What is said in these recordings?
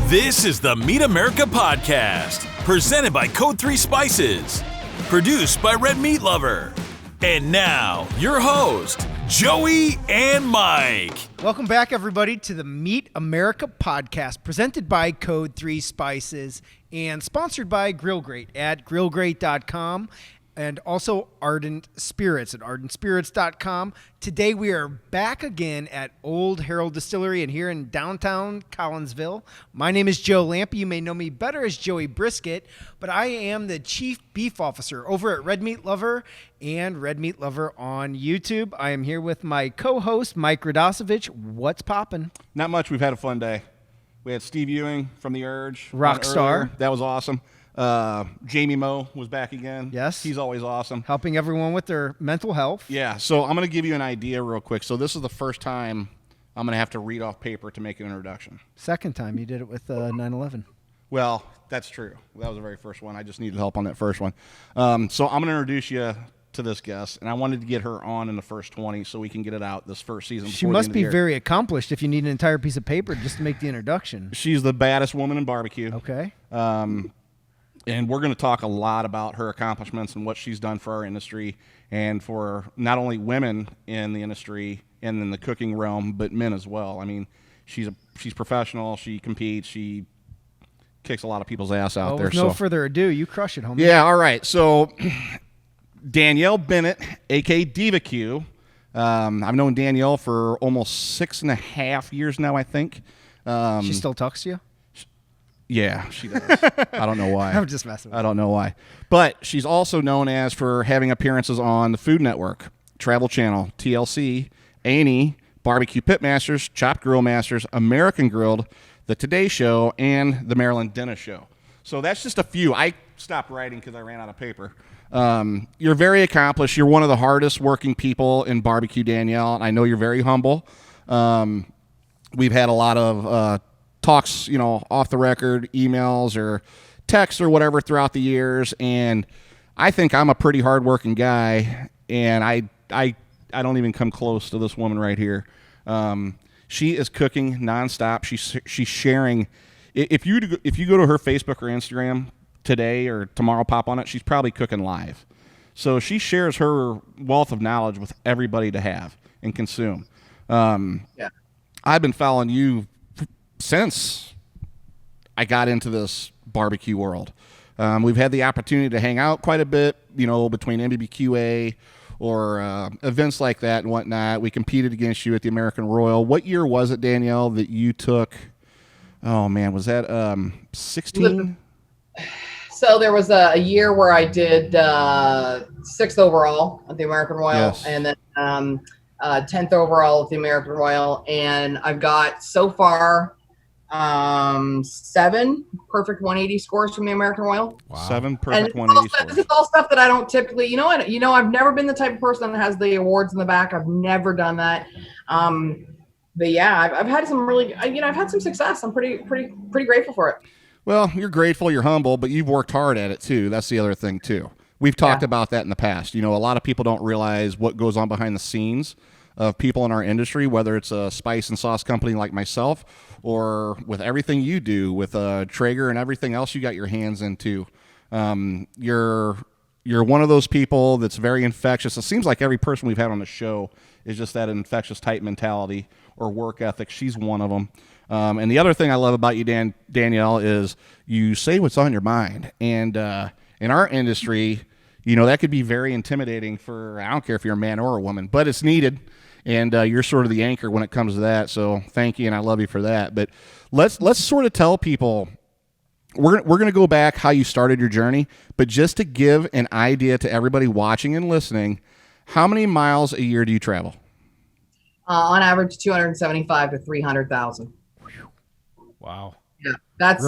This is the Meet America podcast, presented by Code 3 Spices, produced by Red Meat Lover. And now, your host, Joey and Mike. Welcome back, everybody, to the Meet America podcast, presented by Code 3 Spices and sponsored by Grill Grate at grillgrate.com. And also Ardent Spirits at ardentspirits.com. Today we are back again at Old Herald Distillery and here in downtown Collinsville. My name is Joe Lampe. You may know me better as Joey Brisket, but I am the Chief Beef Officer over at Red Meat Lover and Red Meat Lover on YouTube. I am here with my co-host, Mike Radosevich. What's poppin'? Not much. We've had a fun day. We had Steve Ewing from The Urge. Rockstar. That was awesome. Jamie Moe was back again. Yes. He's always awesome. Helping everyone with their mental health. Yeah, so I'm going to give you an idea real quick. So this is the first time I'm going to have to read off paper to make an introduction. Second time you did it with 9/11. Well, that's true. That was the very first one. I just needed help on that first one. So I'm going to introduce you to this guest, and I wanted to get her on in the first 20 so we can get it out this first season. She must be very accomplished if you need an entire piece of paper just to make the introduction. She's the baddest woman in barbecue. Okay. And we're going to talk a lot about her accomplishments and what she's done for our industry and for not only women in the industry and in the cooking realm, but men as well. I mean, she's professional. She competes. She kicks a lot of people's ass out there. With no further ado, you crush it, homie. Yeah, all right. So Danielle Bennett, a.k.a. Diva Q. I've known Danielle for almost 6.5 years now, I think. She still talks to you? Yeah, she does. I don't know why. I'm just messing with you. I don't know why. But she's also known as for having appearances on the Food Network, Travel Channel, TLC, A&E, Barbecue Pitmasters, Chopped Grill Masters, American Grilled, The Today Show, and The Maryland Dennis Show. So that's just a few. I stopped writing because I ran out of paper. You're very accomplished. You're one of the hardest working people in barbecue, Danielle. I know you're very humble. We've had a lot of talks, off the record, emails or texts or whatever throughout the years, and I think I'm a pretty hardworking guy, and I don't even come close to this woman right here. She is cooking nonstop. She's sharing. If you go to her Facebook or Instagram today or tomorrow, pop on it. She's probably cooking live, so she shares her wealth of knowledge with everybody to have and consume. Yeah, I've been following you since I got into this barbecue world. We've had the opportunity to hang out quite a bit, between MBBQA or events like that and whatnot. We competed against you at the American Royal. What year was it, Danielle, that you took? Oh, man, was that 16? So there was a year where I did 6th overall at the American Royal, yes, and then 10th overall at the American Royal. And I've got so far 7 perfect 180 scores from the American Royal. Wow. 7 perfect 180 scores. This is all stuff that I don't typically, I've never been the type of person that has the awards in the back. I've never done that. But yeah, I've had some really, I've had some success. I'm pretty grateful for it. Well, you're grateful, you're humble, but you've worked hard at it too. That's the other thing too. We've talked about that in the past. A lot of people don't realize what goes on behind the scenes of people in our industry, whether it's a spice and sauce company like myself or with everything you do with Traeger and everything else you got your hands into. You're one of those people that's very infectious. It seems like every person we've had on the show is just that infectious type mentality or work ethic. She's one of them. And the other thing I love about you, Danielle, is you say what's on your mind. And in our industry, that could be very intimidating for, I don't care if you're a man or a woman, but it's needed. And you're sort of the anchor when it comes to that. So thank you, and I love you for that. But let's sort of tell people, we're going to go back how you started your journey, but just to give an idea to everybody watching and listening, how many miles a year do you travel? On average, 275 to 300,000. Wow. Yeah, that's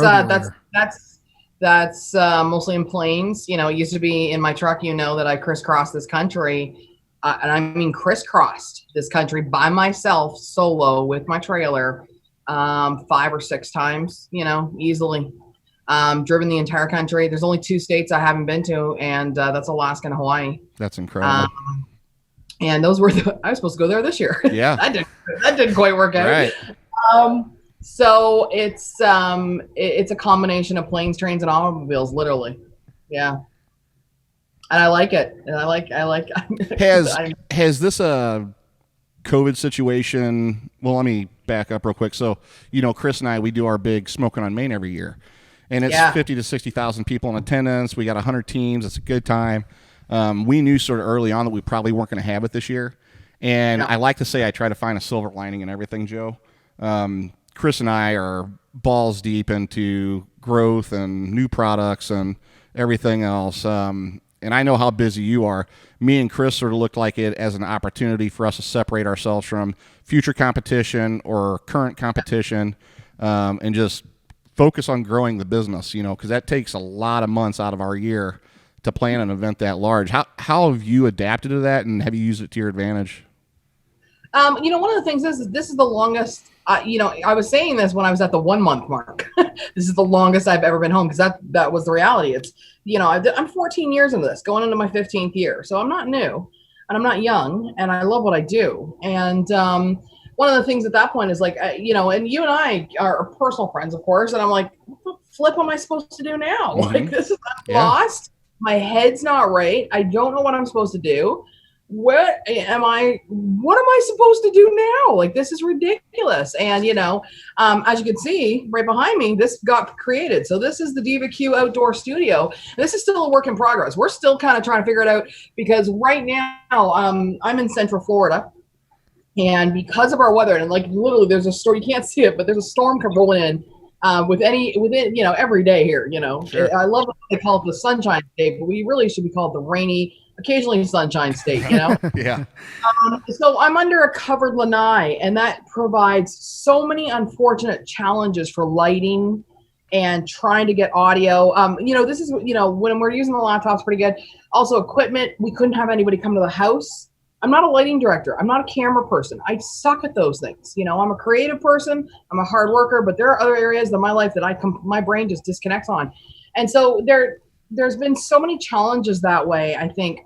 mostly in planes. It used to be in my truck. That I crisscrossed this country. And I mean crisscrossed this country by myself, solo, with my trailer, 5 or 6 times, easily. Driven the entire country. There's only 2 states I haven't been to, and that's Alaska and Hawaii. That's incredible. And those were I was supposed to go there this year. Yeah. that didn't quite work out. Right. So it's a combination of planes, trains, and automobiles, literally. Yeah. And I like it. And I like Has this COVID situation? Well, let me back up real quick. So, Chris and I, we do our big Smoking on Main every year, and it's 50 to 60,000 people in attendance. We got 100 teams. It's a good time. We knew sort of early on that we probably weren't going to have it this year, and I like to say I try to find a silver lining in everything, Joe. Chris and I are balls deep into growth and new products and everything else. And I know how busy you are. Me and Chris sort of looked like it as an opportunity for us to separate ourselves from future competition or current competition, and just focus on growing the business, because that takes a lot of months out of our year to plan an event that large. How have you adapted to that, and have you used it to your advantage? One of the things is this is the longest, I was saying this when I was at the 1 month mark. This is the longest I've ever been home, because that was the reality. It's, I'm 14 years into this, going into my 15th year. So I'm not new and I'm not young, and I love what I do. And one of the things at that point is like, and you and I are personal friends, of course. And I'm like, what the flip am I supposed to do now? Mm-hmm. Like, this is, I'm lost. My head's not right. I don't know what I'm supposed to do. What am I supposed to do now? Like, this is ridiculous. And, as you can see right behind me, this got created. So this is the Diva Q outdoor studio. This is still a work in progress. We're still kind of trying to figure it out, because right now, I'm in Central Florida, and because of our weather, and like literally there's a storm, you can't see it, but there's a storm rolling in within every day here. Sure. I love what they call it the sunshine state, but we really should be called the rainy, occasionally sunshine state. Yeah. So I'm under a covered lanai, and that provides so many unfortunate challenges for lighting and trying to get audio. This is, when we're using the laptops pretty good. Also equipment, we couldn't have anybody come to the house. I'm not a lighting director. I'm not a camera person. I suck at those things. I'm a creative person. I'm a hard worker, but there are other areas of my life that my brain just disconnects on. And so there's been so many challenges that way, I think,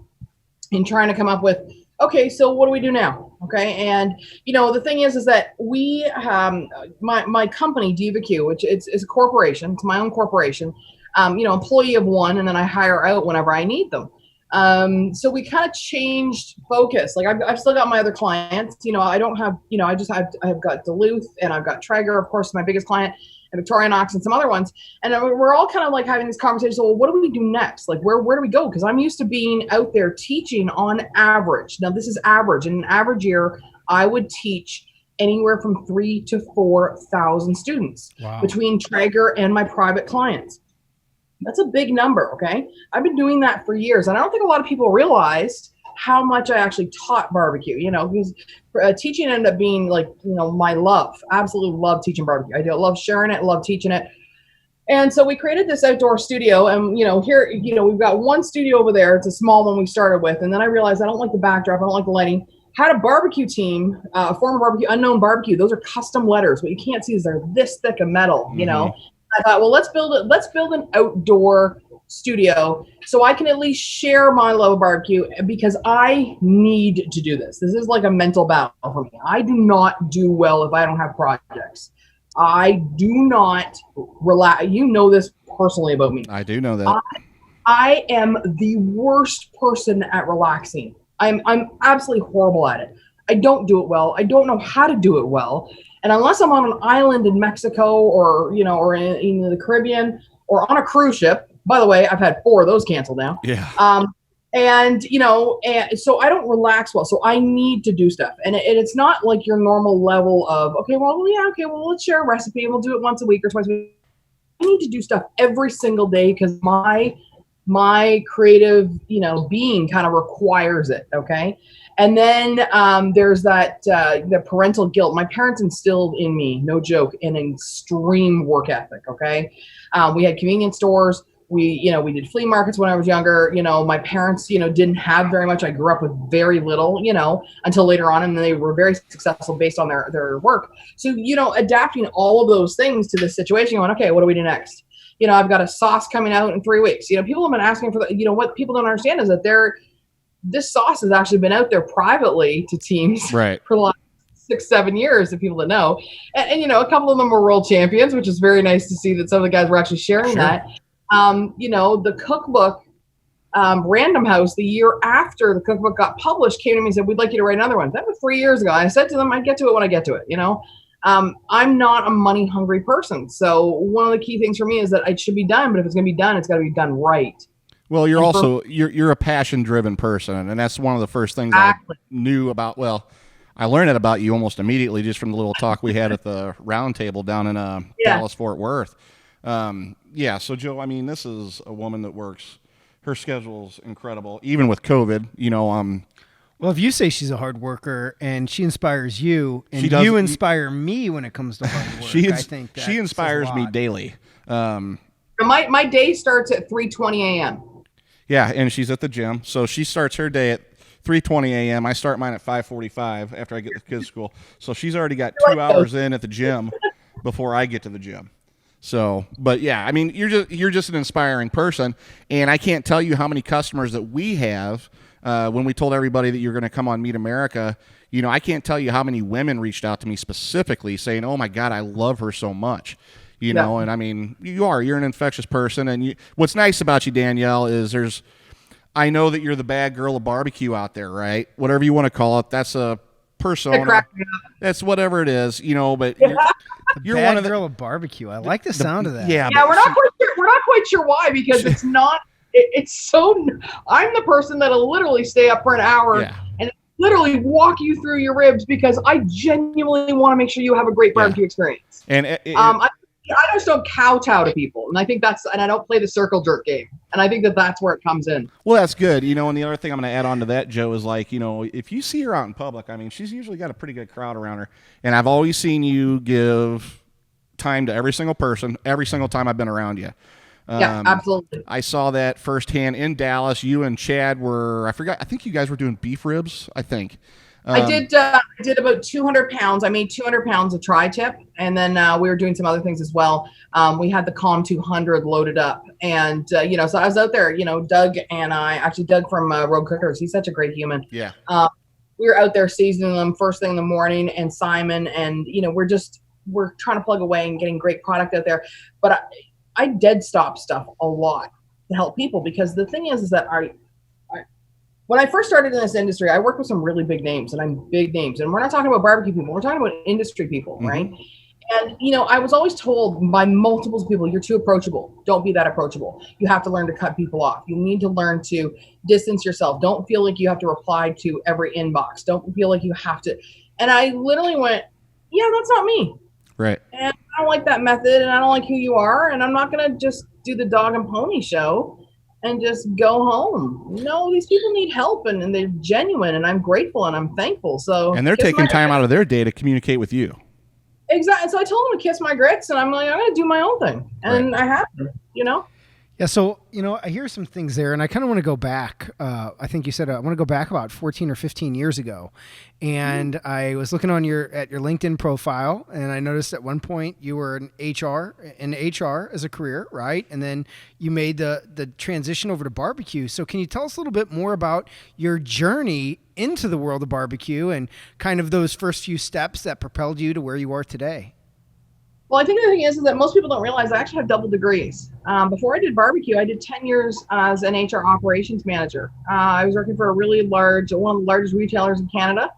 in trying to come up with, okay, so what do we do now? Okay. And, the thing is that we, my company, Diva Q, which is a corporation, it's my own corporation, employee of one, and then I hire out whenever I need them. So we kind of changed focus. Like I've still got my other clients, I don't have, I've got Duluth, and I've got Traeger, of course, my biggest client, and Victorinox, and some other ones. And we're all kind of like having this conversation. So, well, what do we do next? Like, where do we go? Because I'm used to being out there teaching on average. Now, this is average. In an average year, I would teach anywhere from 3,000 to 4,000 students between Traeger and my private clients. That's a big number, okay? I've been doing that for years, and I don't think a lot of people realized how much I actually taught barbecue, because teaching ended up being like, my love. Absolutely love teaching barbecue. I love sharing it, love teaching it. And so we created this outdoor studio, and, here, we've got one studio over there. It's a small one we started with, and then I realized I don't like the backdrop. I don't like the lighting. Had a barbecue team, former barbecue, unknown barbecue. Those are custom letters. What you can't see is they're this thick of metal, I thought, well, let's build an outdoor studio so I can at least share my love of barbecue, because I need to do this. This is like a mental battle for me. I do not do well if I don't have projects. I do not relax. You know this personally about me. I do know that. I am the worst person at relaxing. I'm absolutely horrible at it. I don't do it well. I don't know how to do it well. And unless I'm on an island in Mexico or in the Caribbean or on a cruise ship, by the way, I've had 4 of those canceled now. Yeah. And so I don't relax well. So I need to do stuff. And it's not like your normal level of, let's share a recipe and we'll do it once a week or twice a week. I need to do stuff every single day, because my creative, being kind of requires it. Okay. And then there's the parental guilt. My parents instilled in me, no joke, an extreme work ethic. Okay. We had convenience stores. We did flea markets when I was younger. My parents, didn't have very much. I grew up with very little, until later on. And they were very successful based on their work. So, adapting all of those things to this situation, going, okay, what do we do next? I've got a sauce coming out in 3 weeks. People have been asking for what people don't understand is that this sauce has actually been out there privately to teams right. for the last 6-7 years, the people that know. And, you know, a couple of them were world champions, which is very nice to see that some of the guys were actually sharing that. You know, the cookbook, Random House, the year after the cookbook got published, came to me and said, we'd like you to write another one. That was 3 years ago. I said to them, I'd get to it when I get to it, you know. I'm not a money hungry person. So one of the key things for me is that it should be done, but if it's going to be done, it's got to be done right. Well, you're a passion driven person, and that's one of the first things I knew about. Well, I learned it about you almost immediately just from the little talk we had at the round table down in Dallas, Fort Worth. So Joe, I mean, this is a woman that works. Her schedule's incredible, even with COVID. You know, well, if you say she's a hard worker and she inspires you, and you inspire me when it comes to hard work, I think that she inspires me daily. My day starts at 3:20 a.m. Yeah, and she's at the gym, so she starts her day at 3:20 a.m. I start mine at 5:45 after I get to kids' school. So she's already got 2 hours in at the gym before I get to the gym. So, but yeah, I mean, you're just an inspiring person, and I can't tell you how many customers that we have. When we told everybody that you're going to come on Meet America, you know, I can't tell you how many women reached out to me specifically saying, "Oh my God, I love her so much." You know, and I mean, you're an infectious person, and what's nice about you, Danielle, is I know that you're the bad girl of barbecue out there, right? Whatever you want to call it, that's a persona. That's whatever it is, you know. But you're bad one of the girl of barbecue. I like the sound of that. Yeah, we're not quite sure why, because it's not. It's so. I'm the person that'll literally stay up for an hour and literally walk you through your ribs because I genuinely want to make sure you have a great barbecue experience. And I just don't kowtow to people, and I think and I don't play the circle jerk game, and I think that's where it comes in. Well, that's good, you know. And the other thing I'm going to add on to that, Joe, is like, you know, if you see her out in public, I mean, she's usually got a pretty good crowd around her, and I've always seen you give time to every single person every single time I've been around you. Yeah, absolutely. I saw that firsthand in Dallas. You and Chad I think you guys were doing beef ribs, I think. I did about 200 pounds. I made 200 pounds of tri-tip, and then we were doing some other things as well. We had the Calm 200 loaded up, and you know, so I was out there. You know, Doug from Rogue Cookers. He's such a great human. Yeah. We were out there seasoning them first thing in the morning, and Simon, and you know, we're trying to plug away and getting great product out there, but I dead stop stuff a lot to help people, because the thing is that when I first started in this industry, I worked with some really big names, and I'm big names, and we're not talking about barbecue people. We're talking about industry people, right? And, you know, I was always told by multiple people, you're too approachable. Don't be that approachable. You have to learn to cut people off. You need to learn to distance yourself. Don't feel like you have to reply to every inbox. Don't feel like you have to. And I literally went, yeah, that's not me. Right. And I don't like that method, and I don't like who you are, and I'm not going to just do the dog and pony show and just go home. No, these people need help, and they're genuine, and I'm grateful and I'm thankful. So, and they're taking time out of their day to communicate with you. Exactly. So I told them to kiss my grits, and I'm like, I'm going to do my own thing. And I have to, you know? Yeah, so, you know, I hear some things there, and I kind of want to go back. I think you said I want to go back about 14 or 15 years ago. And I was looking at your LinkedIn profile, and I noticed at one point you were in HR as a career, right? And then you made the transition over to barbecue. So can you tell us a little bit more about your journey into the world of barbecue and kind of those first few steps that propelled you to where you are today? Well, I think the thing is that most people don't realize I actually have double degrees. Before I did barbecue, I did 10 years as an HR operations manager. I was working for one of the largest retailers in Canada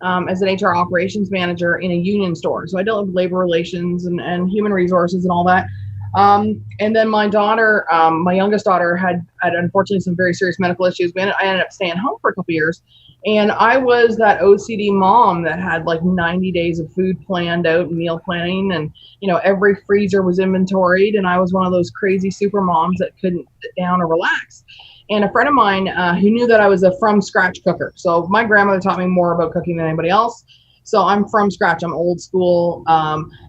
as an HR operations manager in a union store. So I dealt with labor relations and human resources and all that. And then my daughter, my youngest daughter had unfortunately some very serious medical issues. I ended up staying home for a couple years. And I was that OCD mom that had like 90 days of food planned out, meal planning, and, you know, every freezer was inventoried. And I was one of those crazy super moms that couldn't sit down or relax. And a friend of mine who knew that I was a from scratch cooker. So my grandmother taught me more about cooking than anybody else. So I'm from scratch. I'm old school.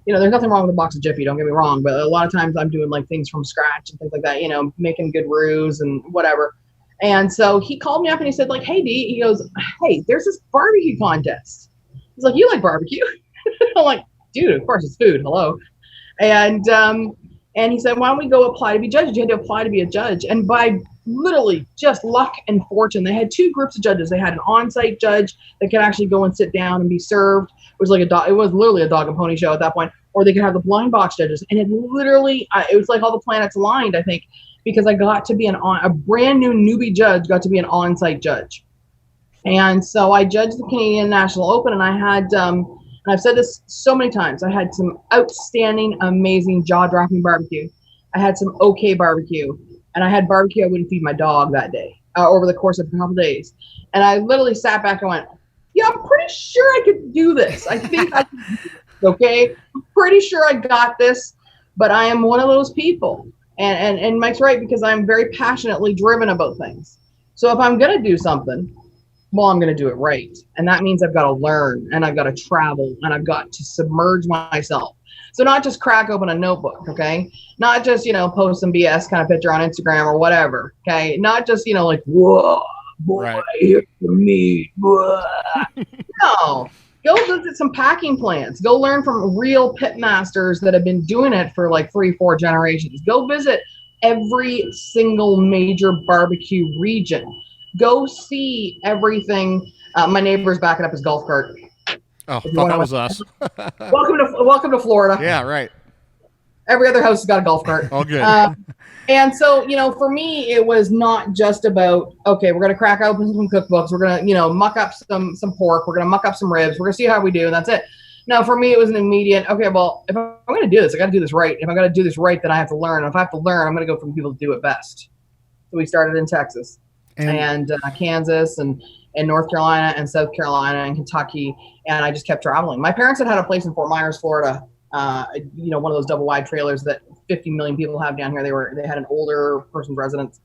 You know, there's nothing wrong with a box of Jiffy, don't get me wrong. But a lot of times I'm doing like things from scratch and things like that, you know, making good roux and whatever. And so he called me up and he said, like, hey, Dee, he goes, hey, there's this barbecue contest. He's like, you like barbecue? I'm like, dude, of course it's food. Hello. And he said, why don't we go apply to be judges? You had to apply to be a judge. And by literally just luck and fortune. They had two groups of judges. They had an on-site judge that could actually go and sit down and be served. It was like it was literally a dog and pony show at that point. Or they could have the blind box judges, and it literally, it was like all the planets aligned, I think, because I got to be a brand new newbie judge, got to be an on-site judge. And so I judged the Canadian National Open, and I had, and I've said this so many times, I had some outstanding, amazing, jaw-dropping barbecue. I had some okay barbecue, and I had barbecue I wouldn't feed my dog that day over the course of a couple of days. And I literally sat back and went, yeah, I'm pretty sure I could do this. I think I can do this, okay? I'm pretty sure I got this, but I am one of those people. And Mike's right, because I'm very passionately driven about things. So if I'm going to do something, well, I'm going to do it right. And that means I've got to learn, and I've got to travel, and I've got to submerge myself. So not just crack open a notebook, okay? Not just, post some BS kind of picture on Instagram or whatever, okay? Not just, like, whoa, boy, Right. here's the meat. No. Go visit some packing plants. Go learn from real pitmasters that have been doing it for like 3-4 generations. Go visit every single major barbecue region. Go see everything. My neighbor's backing up his golf cart. Oh, thought that was us. Welcome to Florida. Yeah, right. Every other house has got a golf cart. All good. And so, for me, it was not just about, okay, we're going to crack open some cookbooks. We're going to, muck up some pork. We're going to muck up some ribs. We're going to see how we do. And that's it. No, for me, it was an immediate, okay, well, if I'm going to do this, I got to do this right. If I'm going to do this right, then I have to learn. And if I have to learn, I'm going to go from people to do it best. So we started in Texas and Kansas and North Carolina and South Carolina and Kentucky. And I just kept traveling. My parents had a place in Fort Myers, Florida. One of those double wide trailers that 50 million people have down here. They had an older person's residence.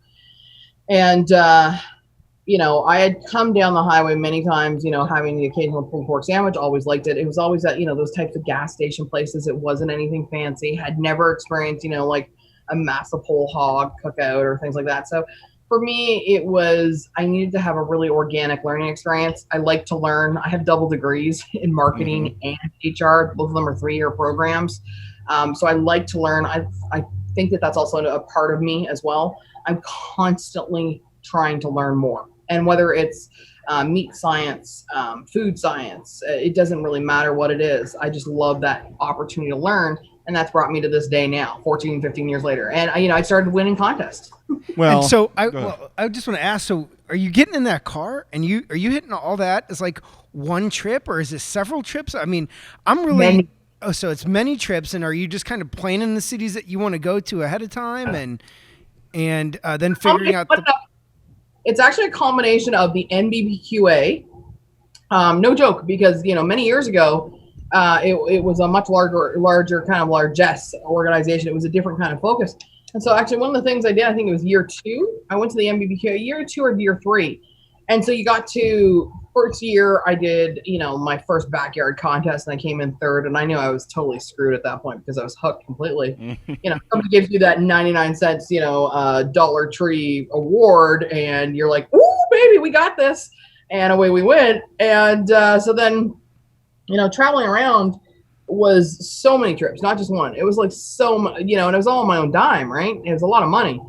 And, I had come down the highway many times, having the occasional pulled pork sandwich, always liked it. It was always at, those types of gas station places. It wasn't anything fancy. Had never experienced, like a massive whole hog cookout or things like that. So for me, it was, I needed to have a really organic learning experience. I like to learn. I have double degrees in marketing and HR. Both of them are 3-year programs. So I like to learn. I think that's also a part of me as well. I'm constantly trying to learn more. And whether it's meat science, food science, it doesn't really matter what it is. I just love that opportunity to learn. And that's brought me to this day now, 14, 15 years later. And, I started winning contests. Well, and so I just want to ask, so are you getting in that car and are you hitting all that as like one trip, or is it several trips? I mean, I'm really, so it's many trips, and are you just kind of planning the cities that you want to go to ahead of time and then figuring out It's actually a combination of the NBBQA. No joke, because, many years ago, it was a much larger kind of largesse organization. It was a different kind of focus. And so actually one of the things I did, I think it was year 2, I went to the NBBQ, year 2 or year 3. And so you got to first year, I did, my first backyard contest, and I came in 3rd, and I knew I was totally screwed at that point because I was hooked completely. Somebody gives you that 99 cents, Dollar Tree award, and you're like, ooh, baby, we got this. And away we went. And so then, traveling around was so many trips, not just one. It was like so much, and it was all on my own dime, right? It was a lot of money.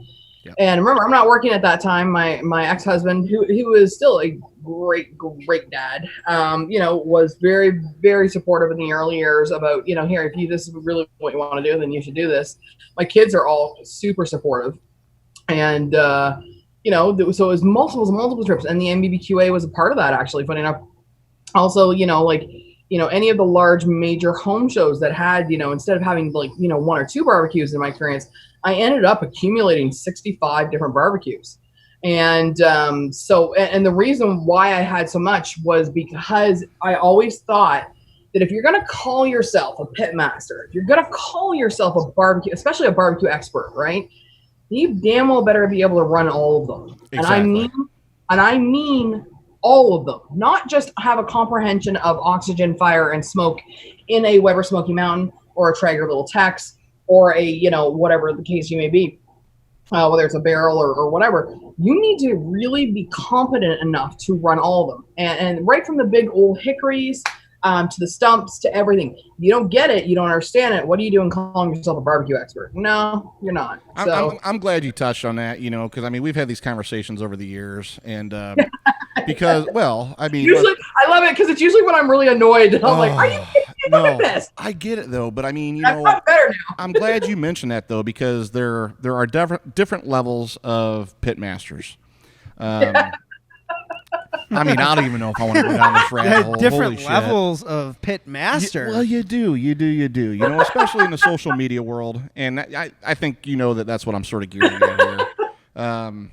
Yep. And remember, I'm not working at that time. My ex-husband, who was still a great dad, was very, very supportive in the early years about, here, if this is really what you want to do, then you should do this. My kids are all super supportive. And, so it was multiple trips. And the NBBQA was a part of that, actually, funny enough. Also, any of the large major home shows that had, instead of having 1 or 2 barbecues in my experience, I ended up accumulating 65 different barbecues. And and the reason why I had so much was because I always thought that if you're going to call yourself a pitmaster, if you're going to call yourself a barbecue, especially a barbecue expert, right? You damn well better be able to run all of them. Exactly. And I mean all of them, not just have a comprehension of oxygen, fire, and smoke in a Weber Smoky Mountain or a Traeger Little Tex or a, whatever the case you may be, whether it's a barrel or whatever. You need to really be competent enough to run all of them. And right from the big old hickories to the stumps, to everything. You don't get it. You don't understand it. What are you doing calling yourself a barbecue expert? No, you're not. So I'm glad you touched on that, because I mean, we've had these conversations over the years, and because, well, I mean, usually I love it because it's usually when I'm really annoyed. And I'm like, are you kidding me? Look at this. I get it though, but I mean, I'm better now. I'm glad you mentioned that though, because there are different levels of pitmasters. I mean, I don't even know if I want to go down this rabbit hole. Different levels of pitmaster. Well, you do. Especially in the social media world, and I think that's what I'm sort of gearing at here.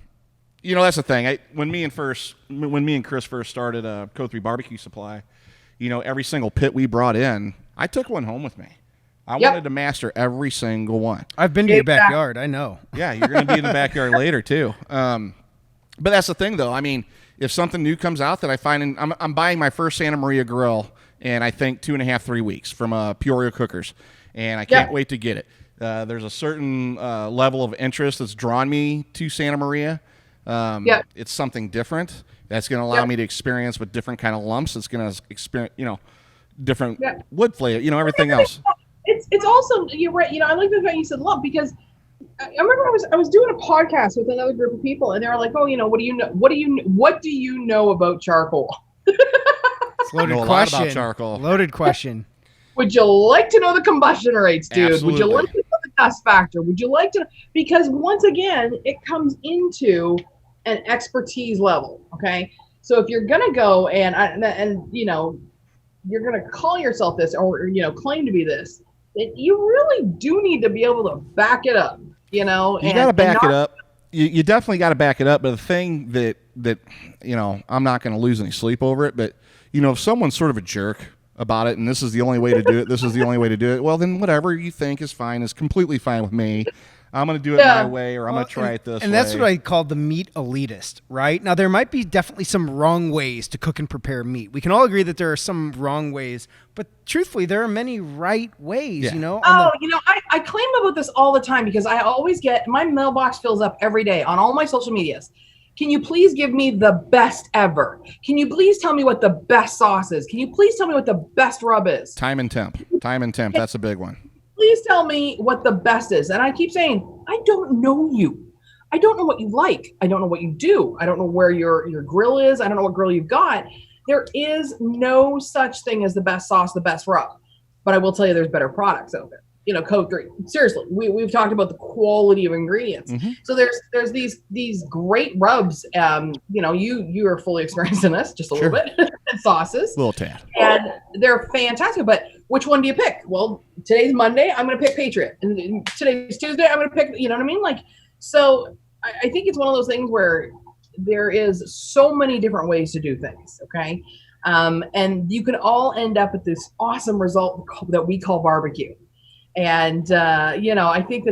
That's the thing. When me and Chris first started Code 3 Barbecue Supply, every single pit we brought in, I took one home with me. I wanted to master every single one. I've been to your backyard. I know. Yeah, you're going to be in the backyard later too. But that's the thing, though. I mean, if something new comes out that I find, I'm buying my first Santa Maria grill, and I think 2.5, 3 weeks from Peoria Cookers, and I can't wait to get it. There's a certain level of interest that's drawn me to Santa Maria. It's something different that's going to allow me to experience with different kind of lumps. It's going to experience, different wood flavor, everything else. It's also, you're right. I like the fact you said lump, because I remember I was doing a podcast with another group of people, and they were like, "Oh, what do you know? What do you know about charcoal?" It's loaded know a question. lot about charcoal. Loaded question. Would you like to know the combustion rates, dude? Absolutely. Would you like to know the dust factor? Would you like to? Because once again, it comes into an expertise level. Okay, so if you're gonna go and you're gonna call yourself this, or claim to be this, then you really do need to be able to back it up. You got to back it up. You definitely got to back it up. But the thing that I'm not going to lose any sleep over it. But if someone's sort of a jerk about it, and this is the only way to do it, well, then whatever you think is fine is completely fine with me. I'm going to do it my way, or I'm going to try it this way. And that's what I call the meat elitist, right? Now, there might be definitely some wrong ways to cook and prepare meat. We can all agree that there are some wrong ways, but truthfully, there are many right ways, I claim about this all the time, because I always get, my mailbox fills up every day on all my social medias. Can you please give me the best ever? Can you please tell me what the best sauce is? Can you please tell me what the best rub is? Time and temp. That's a big one. Please tell me what the best is. And I keep saying, I don't know you. I don't know what you like. I don't know what you do. I don't know where your grill is. I don't know what grill you've got. There is no such thing as the best sauce, the best rub. But I will tell you, there's better products out there. Code 3. Seriously, we've talked about the quality of ingredients. Mm-hmm. So there's these great rubs. You are fully experienced in this, just a little bit, and sauces. A little tad. And they're fantastic. But which one do you pick? Well, today's Monday, I'm going to pick Patriot. And today's Tuesday, I'm going to pick, you know what I mean? So I think it's one of those things where there is so many different ways to do things, okay? And you can all end up at this awesome result that we call barbecue. And, I think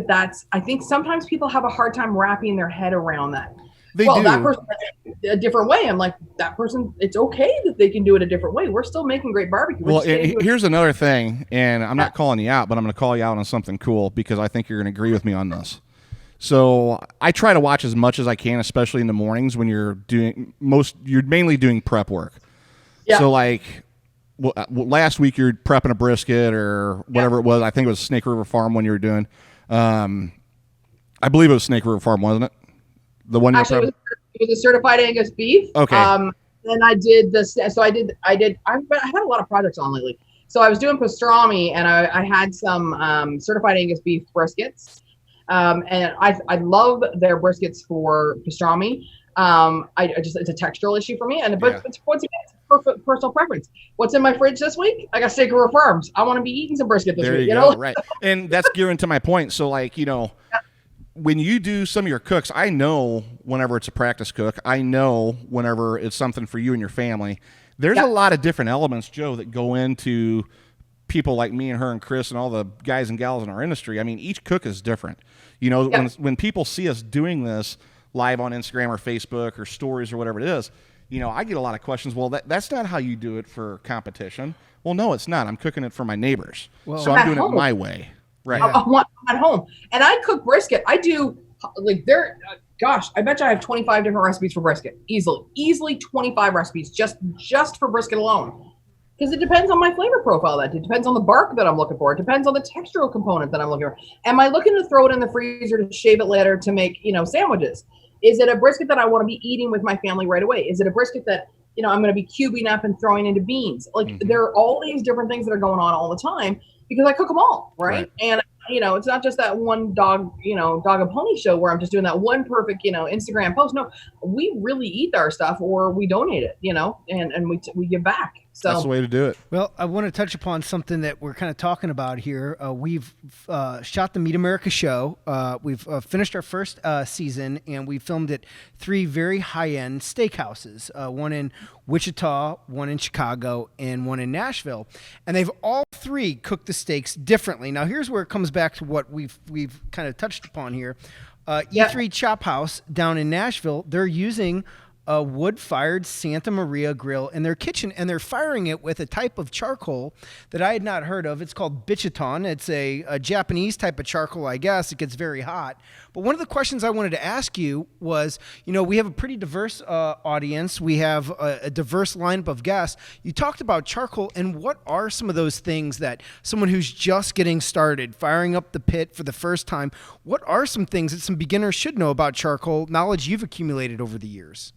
I think sometimes people have a hard time wrapping their head around that. That person a different way. I'm like, that person, it's okay that they can do it a different way. We're still making great barbecue. Well, here's another thing, and I'm not calling you out, but I'm going to call you out on something cool, because I think you're going to agree with me on this. So I try to watch as much as I can, especially in the mornings when you're mainly doing prep work. Yeah. So last week you're prepping a brisket or whatever it was. I think it was Snake River Farm when you were doing. I believe it was Snake River Farm, wasn't it? The one actually, it was a certified Angus beef. Okay. And I did this. So I had a lot of projects on lately. So I was doing pastrami, and I had some certified Angus beef briskets. And I love their briskets for pastrami. It's a textural issue for me. But once again, it's perfect personal preference. What's in my fridge this week? I got Snake River Farms. I want to be eating some brisket this week. You go, right. And that's gearing to my point. So when you do some of your cooks, I know whenever it's a practice cook, I know whenever it's something for you and your family. There's a lot of different elements, Joe, that go into people like me and her and Chris and all the guys and gals in our industry. I mean, each cook is different. When people see us doing this live on Instagram or Facebook or stories or whatever it is, I get a lot of questions. Well, that's not how you do it for competition. Well, no, it's not. I'm cooking it for my neighbors. So I'm doing it my way. Right. I'm at home. And I cook brisket. I do, I bet you I have 25 different recipes for brisket. Easily 25 recipes just for brisket alone. Because it depends on my flavor profile. It depends on the bark that I'm looking for. It depends on the textural component that I'm looking for. Am I looking to throw it in the freezer to shave it later to make, sandwiches? Is it a brisket that I want to be eating with my family right away? Is it a brisket that, I'm going to be cubing up and throwing into beans? Like there are all these different things that are going on all the time because I cook them all, right? And it's not just that one dog and pony show where I'm just doing that one perfect, Instagram post. No, we really eat our stuff or we donate it, and we give back. So that's the way to do it. Well, I want to touch upon something that we're kind of talking about here. We've shot the Meet America show. We've finished our first season, and we filmed at 3 very high-end steakhouses, one in Wichita, one in Chicago, and one in Nashville. And they've all 3 cooked the steaks differently. Now, here's where it comes back to what we've kind of touched upon here. E3 Chop House down in Nashville, they're using a wood-fired Santa Maria grill in their kitchen, and they're firing it with a type of charcoal that I had not heard of. It's called bichiton. It's a Japanese type of charcoal, I guess. It gets very hot. But one of the questions I wanted to ask you was, we have a pretty diverse audience. We have a diverse lineup of guests. You talked about charcoal, and what are some of those things that someone who's just getting started, firing up the pit for the first time, what are some things that some beginners should know about charcoal, knowledge you've accumulated over the years?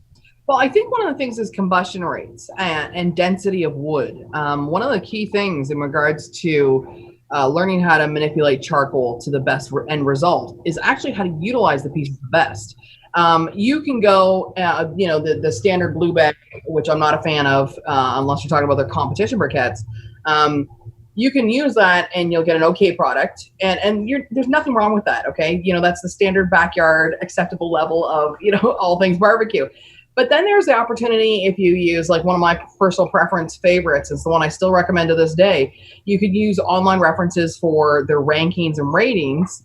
Well, I think one of the things is combustion rates and density of wood. One of the key things in regards to learning how to manipulate charcoal to the best end result is actually how to utilize the piece the best. You can go, the standard blueback, which I'm not a fan of, unless you're talking about their competition briquettes. You can use that and you'll get an okay product, and there's nothing wrong with that. Okay, that's the standard backyard acceptable level of all things barbecue. But then there's the opportunity if you use like one of my personal preference favorites, it's the one I still recommend to this day. You could use online references for their rankings and ratings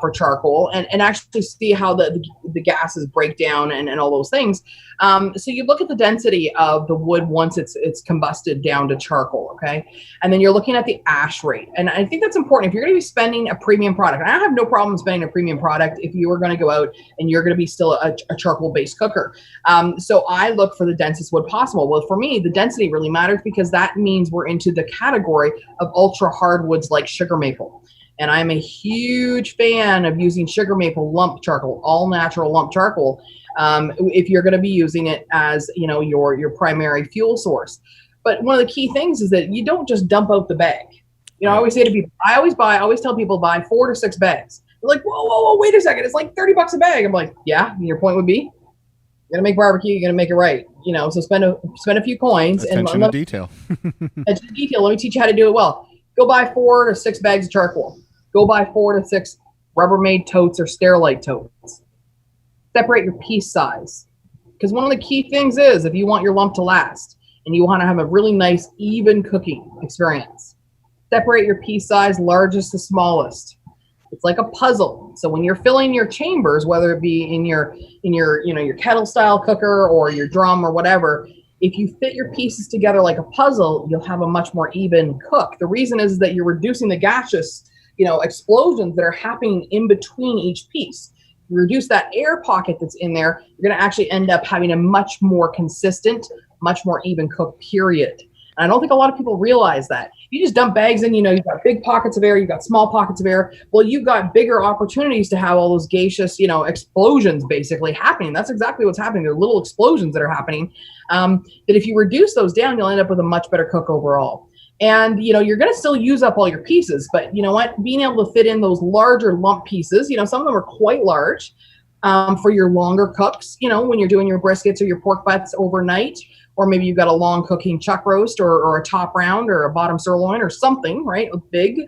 for charcoal and actually see how the gases break down and all those things. So you look at the density of the wood once it's combusted down to charcoal, okay? And then you're looking at the ash rate. And I think that's important. If you're going to be spending a premium product, and I have no problem spending a premium product if you are going to go out and you're going to be still a charcoal-based cooker. So I look for the densest wood possible. Well, for me, the density really matters because that means we're into the category of ultra hardwoods like sugar maple. And I'm a huge fan of using sugar maple lump charcoal, all natural lump charcoal, if you're going to be using it as your primary fuel source. But one of the key things is that you don't just dump out the bag. I always say to people, I always tell people buy 4 to 6 bags. They're like, whoa, wait a second, it's like $30 a bag. I'm like, yeah. And your point would be, you're gonna make barbecue, you're gonna make it right. So spend a few coins. Attention to detail. Attention to detail. Let me teach you how to do it well. Go buy 4 to 6 bags of charcoal. Go buy 4 to 6 Rubbermaid totes or Sterilite totes. Separate your piece size. Because one of the key things is if you want your lump to last and you want to have a really nice, even cooking experience, separate your piece size, largest to smallest. It's like a puzzle. So when you're filling your chambers, whether it be in your kettle style cooker or your drum or whatever, if you fit your pieces together like a puzzle, you'll have a much more even cook. The reason is that you're reducing the gaseous explosions that are happening in between each piece. You reduce that air pocket that's in there, you're going to actually end up having a much more consistent, much more even cook, period. And I don't think a lot of people realize that. You just dump bags in, you've got big pockets of air, you've got small pockets of air. Well, you've got bigger opportunities to have all those gaseous, explosions basically happening. That's exactly what's happening. They're little explosions that are happening. That if you reduce those down, you'll end up with a much better cook overall. And, you're going to still use up all your pieces, but you know what? Being able to fit in those larger lump pieces, some of them are quite large for your longer cooks, when you're doing your briskets or your pork butts overnight, or maybe you've got a long cooking chuck roast or a top round or a bottom sirloin or something, right? Big.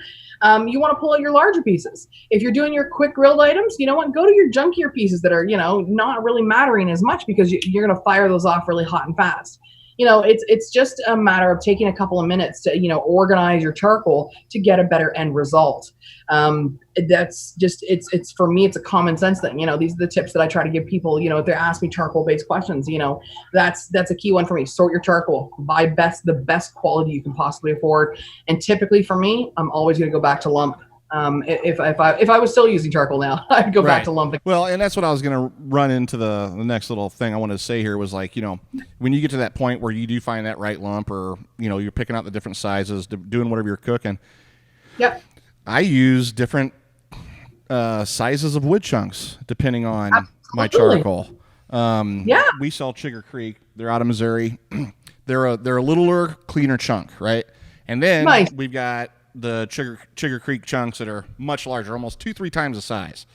You want to pull out your larger pieces. If you're doing your quick grilled items, you know what? Go to your junkier pieces that are, not really mattering as much because you're going to fire those off really hot and fast. It's just a matter of taking a couple of minutes to, organize your charcoal to get a better end result. That's just, it's for me, it's a common sense thing. These are the tips that I try to give people, if they ask me charcoal based questions, that's a key one for me. Sort your charcoal, buy the best quality you can possibly afford. And typically for me, I'm always going to go back to lump. If I was still using charcoal now, I'd go back to lumping. Well, and that's what I was going to run into the next little thing I wanted to say here was like, when you get to that point where you do find that right lump or, you're picking out the different sizes, doing whatever you're cooking. Yep. I use different sizes of wood chunks depending on my charcoal. We sell Chigger Creek. They're out of Missouri. They're a littler, cleaner chunk, right? And then we've got the Chigger Creek chunks that are much larger, almost 2-3 times the size.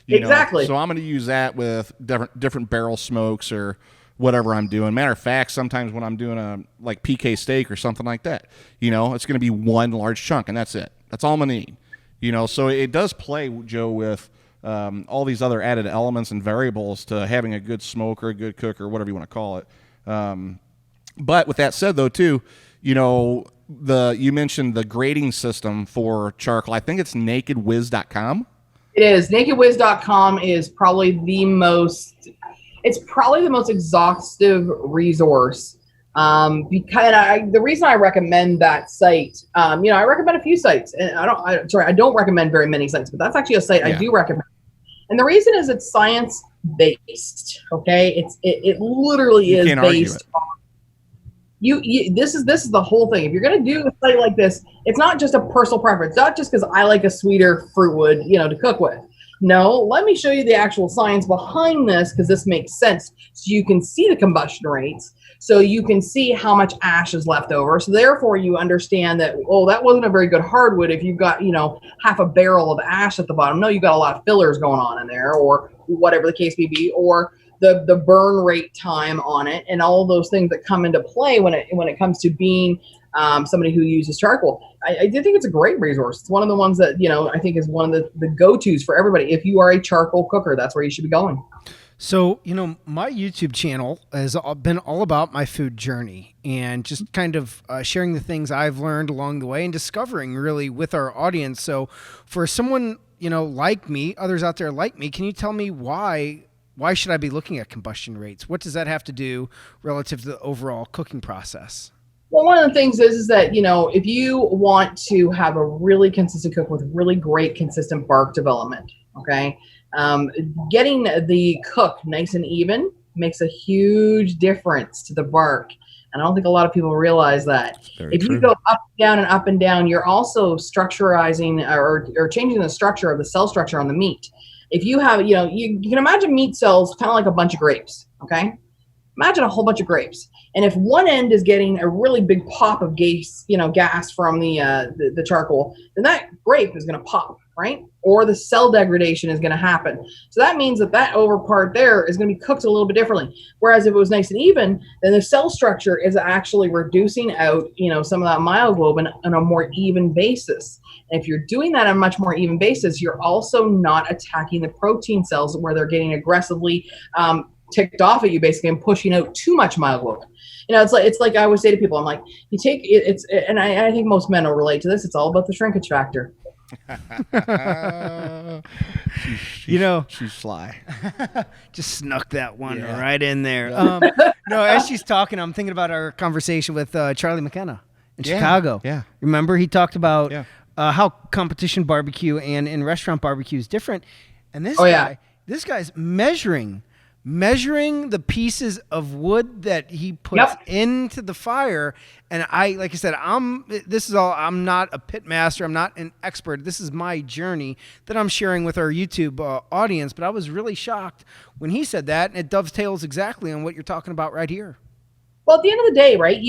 Exactly. So I'm going to use that with different barrel smokes or whatever I'm doing. Matter of fact, sometimes when I'm doing a like PK steak or something like that, it's going to be one large chunk and that's it. That's all I'm going to need. So it does play, Joe, with all these other added elements and variables to having a good smoke or a good cook or whatever you want to call it. But with that said, though, too, you mentioned the grading system for charcoal. I think it's nakedwiz.com. It is. Nakedwiz.com is probably the most exhaustive resource. Because the reason I recommend that site, I recommend a few sites, and I don't recommend very many sites, but that's actually a site I do recommend. And the reason is it's science based. Okay, it literally is based on. This is the whole thing. If you're going to do a site like this, it's not just a personal preference, not just because I like a sweeter fruit wood, to cook with. No, let me show you the actual science behind this because this makes sense. So you can see the combustion rates. So you can see how much ash is left over. So therefore you understand that, that wasn't a very good hardwood if you've got, half a barrel of ash at the bottom. No, you've got a lot of fillers going on in there or whatever the case may be, or the burn rate time on it and all of those things that come into play when it comes to being somebody who uses charcoal. I do think it's a great resource. It's one of the ones that, I think is one of the go-tos for everybody. If you are a charcoal cooker, that's where you should be going. So, my YouTube channel has been all about my food journey and just kind of sharing the things I've learned along the way and discovering really with our audience. So for someone, like me, others out there like me, can you tell me why should I be looking at combustion rates? What does that have to do relative to the overall cooking process? Well, one of the things is that, if you want to have a really consistent cook with really great consistent bark development, okay, getting the cook nice and even makes a huge difference to the bark. And I don't think a lot of people realize that. If you go up and down, you're also structurizing or changing the structure of the cell structure on the meat. If you have, you can imagine meat cells kind of like a bunch of grapes, okay? Imagine a whole bunch of grapes. And if one end is getting a really big pop of gas, gas from the charcoal, then that grape is going to pop, right? Or the cell degradation is going to happen. So that means that over part there is going to be cooked a little bit differently. Whereas if it was nice and even, then the cell structure is actually reducing out, some of that myoglobin on a more even basis. And if you're doing that on a much more even basis, you're also not attacking the protein cells where they're getting aggressively ticked off at you basically and pushing out too much myoglobin. It's like I always say to people, I'm like, you take it's and I think most men will relate to this. It's all about the shrinkage factor. She's sly. Just snuck that one right in there. No, as she's talking, I'm thinking about our conversation with Charlie McKenna in Chicago. Yeah, remember he talked about how competition barbecue and in restaurant barbecue is different, and this guy's measuring the pieces of wood that he puts into the fire. And like I said, I'm not a pitmaster. I'm not an expert. This is my journey that I'm sharing with our YouTube audience. But I was really shocked when he said that, and it dovetails exactly on what you're talking about right here. Well, at the end of the day, right,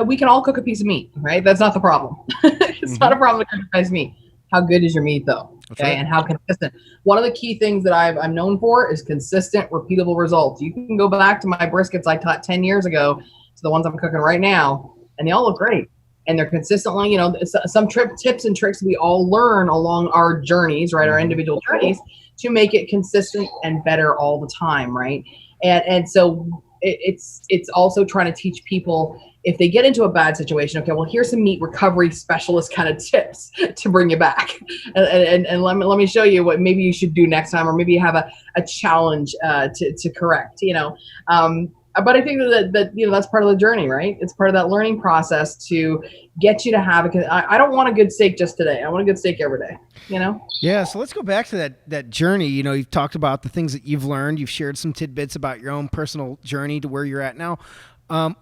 we can all cook a piece of meat, right? That's not the problem. It's not a problem to cook a piece of meat. How good is your meat, though? Okay, right. And how consistent. One of the key things that I'm known for is consistent, repeatable results. You can go back to my briskets I taught 10 years ago to the ones I'm cooking right now, and they all look great. And they're consistently, some tips and tricks we all learn along our journeys, right, our individual journeys, to make it consistent and better all the time, right? And so it's also trying to teach people, if they get into a bad situation, okay, well, here's some meat recovery specialist kind of tips to bring you back. And let me show you what maybe you should do next time, or maybe you have a challenge to correct. But I think that that's part of the journey, right? It's part of that learning process to get you to have it. I don't want a good steak just today. I want a good steak every day. Yeah. So let's go back to that journey. You've talked about the things that you've learned. You've shared some tidbits about your own personal journey to where you're at now.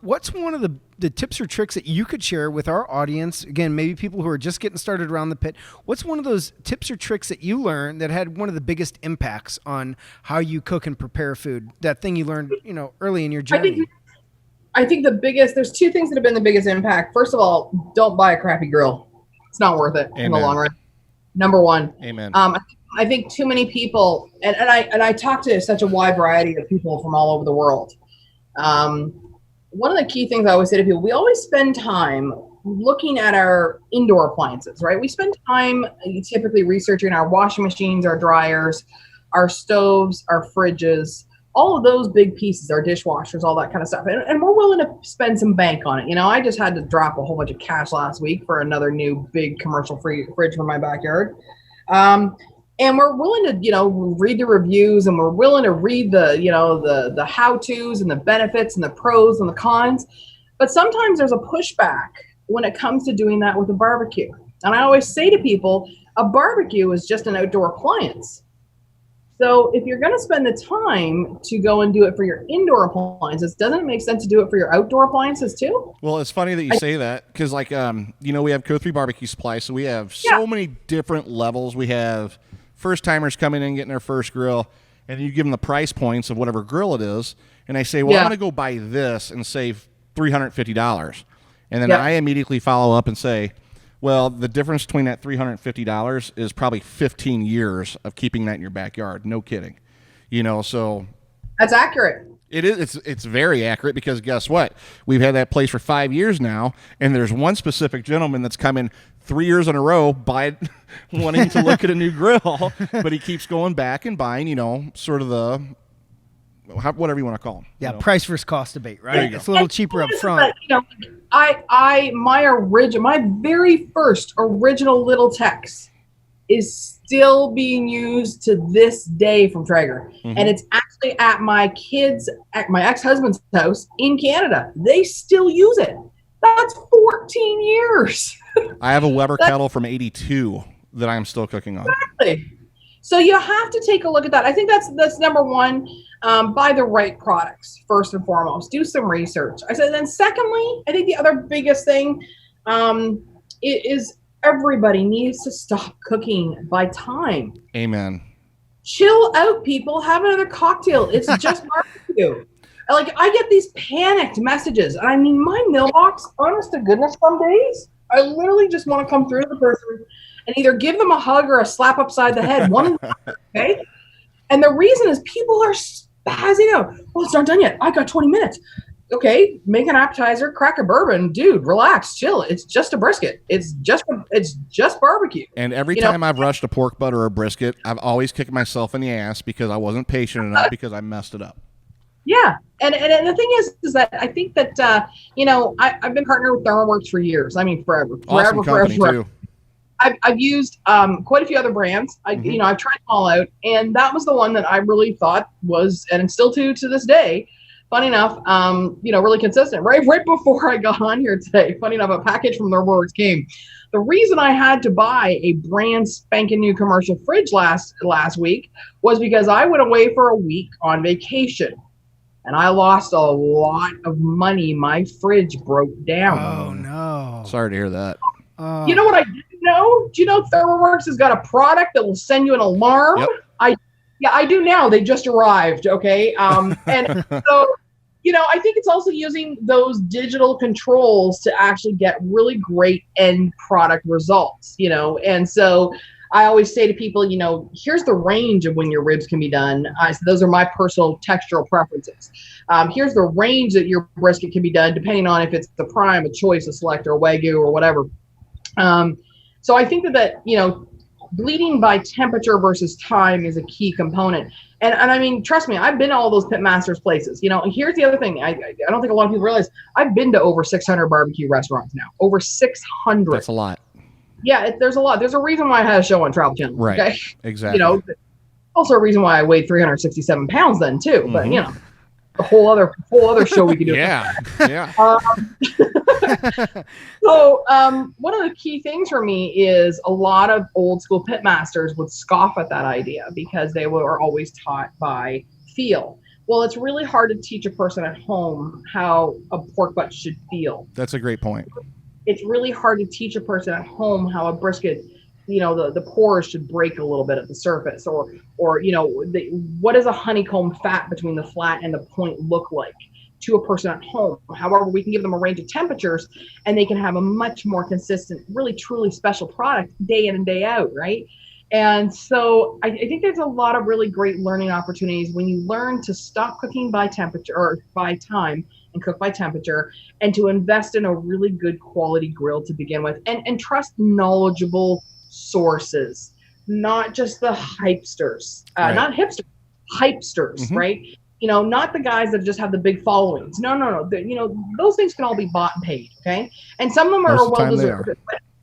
What's one of the tips or tricks that you could share with our audience? Again, maybe people who are just getting started around the pit. What's one of those tips or tricks that you learned that had one of the biggest impacts on how you cook and prepare food? That thing you learned, early in your journey. I think there's two things that have been the biggest impact. First of all, don't buy a crappy grill. It's not worth it in the long run. Number one. Amen. I think too many people, and I talk to such a wide variety of people from all over the world. One of the key things I always say to people, we always spend time looking at our indoor appliances, right? We spend time typically researching our washing machines, our dryers, our stoves, our fridges, all of those big pieces, our dishwashers, all that kind of stuff. And we're willing to spend some bank on it. I just had to drop a whole bunch of cash last week for another new big commercial fridge for my backyard. And we're willing to, read the reviews, and we're willing to read the how-tos and the benefits and the pros and the cons. But sometimes there's a pushback when it comes to doing that with a barbecue. And I always say to people, a barbecue is just an outdoor appliance. So if you're going to spend the time to go and do it for your indoor appliances, doesn't it make sense to do it for your outdoor appliances too? Well, it's funny that you say that because, we have Code 3 Barbecue Supply, so we have so many different levels. We have first-timers coming in, getting their first grill, and you give them the price points of whatever grill it is, and I say, well, I'm going to go buy this and save $350. And then I immediately follow up and say, well, the difference between that $350 is probably 15 years of keeping that in your backyard. No kidding. So that's accurate. It is. It's very accurate because guess what? We've had that place for 5 years now, and there's one specific gentleman that's come in 3 years in a row wanting to look at a new grill, but he keeps going back and buying, sort of the whatever you want to call them. Yeah, price versus cost debate, right? It's a little cheaper up front. My very first original Little Tex is still being used to this day from Traeger. Mm-hmm. And it's actually at my ex-husband's house in Canada. They still use it. That's 14 years. I have a Weber kettle from 82 that I'm still cooking on. Exactly. So you have to take a look at that. I think that's number one. Buy the right products first and foremost. Do some research. I said, then secondly, I think the other biggest thing is everybody needs to stop cooking by time. Amen. Chill out, people. Have another cocktail. It's just barbecue. I get these panicked messages. I mean, my mailbox, honest to goodness, some days, I literally just want to come through to the person and either give them a hug or a slap upside the head. One, okay? And the reason is people are spazzing out. Well, it's not done yet. I got 20 minutes. Okay, make an appetizer, crack a bourbon. Dude, relax, chill. It's just a brisket. It's just barbecue. And every time I've rushed a pork butt or a brisket, I've always kicked myself in the ass because I wasn't patient enough because I messed it up. Yeah. And the thing is that I think that, I've been partnered with ThermoWorks for years. I mean, forever. Awesome company, too. I've used quite a few other brands. I've tried them all out. And that was the one that I really thought was, and still to this day, funny enough, really consistent. Right before I got on here today, funny enough, a package from ThermoWorks came. The reason I had to buy a brand spanking new commercial fridge last week was because I went away for a week on vacation. And I lost a lot of money. My fridge broke down. Oh, no. Sorry to hear that. You know what I didn't know? Do you know ThermoWorks has got a product that will send you an alarm? Yep. I do now. They just arrived, okay? And so, I think it's also using those digital controls to actually get really great end product results, And so I always say to people, here's the range of when your ribs can be done. So those are my personal textural preferences. Here's the range that your brisket can be done, depending on if it's the prime, a choice, a select, or a Wagyu, or whatever. So I think that bleeding by temperature versus time is a key component. And I mean, trust me, I've been to all those Pitmasters places. And here's the other thing. I don't think a lot of people realize I've been to over 600 barbecue restaurants now. Over 600. That's a lot. Yeah, there's a lot. There's a reason why I had a show on Travel Channel. Right. Okay? Exactly. Also a reason why I weighed 367 pounds then too. Mm-hmm. But a whole other show we could do. Yeah. So one of the key things for me is a lot of old school pitmasters would scoff at that idea because they were always taught by feel. Well, it's really hard to teach a person at home how a pork butt should feel. That's a great point. It's really hard to teach a person at home how a brisket, the pores should break a little bit at the surface, or what does a honeycomb fat between the flat and the point look like to a person at home. However, we can give them a range of temperatures and they can have a much more consistent, really truly special product day in and day out, right? And so I think there's a lot of really great learning opportunities when you learn to stop cooking by temperature or by time and cook by temperature, and to invest in a really good quality grill to begin with, and trust knowledgeable sources, not just the hypesters, Right. not hipsters, hypesters, right? Not the guys that just have the big followings. No. Those things can all be bought and paid, okay? And some of them are well deserved.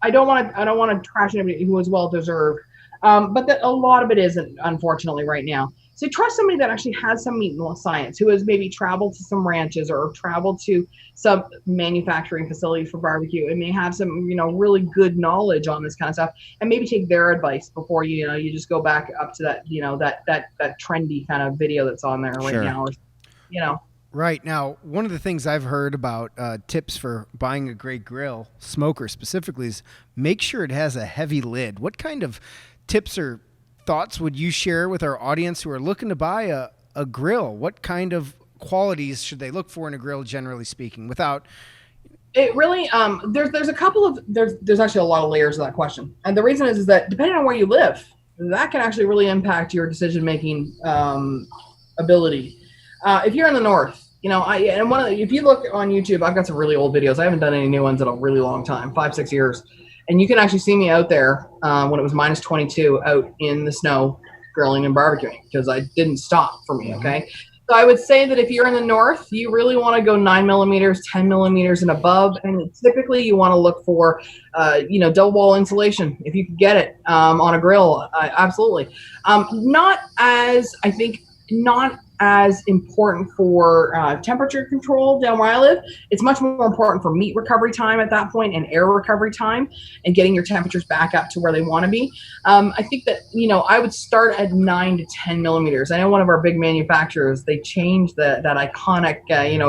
I don't want to trash anybody who is well deserved, but a lot of it isn't, unfortunately, right now. So trust somebody that actually has some meat and science, who has maybe traveled to some ranches or traveled to some manufacturing facilities for barbecue, and may have some, really good knowledge on this kind of stuff, and maybe take their advice before you just go back up to that, that trendy kind of video that's on there right now. Right. Now, one of the things I've heard about tips for buying a great grill, smoker specifically, is make sure it has a heavy lid. What kind of tips or thoughts would you share with our audience who are looking to buy a grill? What kind of qualities should they look for in a grill, generally speaking, without... It really, there's a couple of, there's actually a lot of layers of that question. And the reason is that depending on where you live, that can actually really impact your decision-making ability. If you're in the north, if you look on YouTube, I've got some really old videos. I haven't done any new ones in a really long time, 5-6 years. And you can actually see me out there when it was minus 22 out in the snow grilling and barbecuing, because I didn't stop for me, okay? So I would say that if you're in the north, you really want to go 9 millimeters, 10 millimeters and above. And typically you want to look for, double wall insulation, if you can get it on a grill, absolutely. Not as important for temperature control down where I live. It's much more important for meat recovery time at that point, and air recovery time, and getting your temperatures back up to where they want to be. I think that, I would start at 9 to 10 millimeters. I know one of our big manufacturers, they changed that iconic,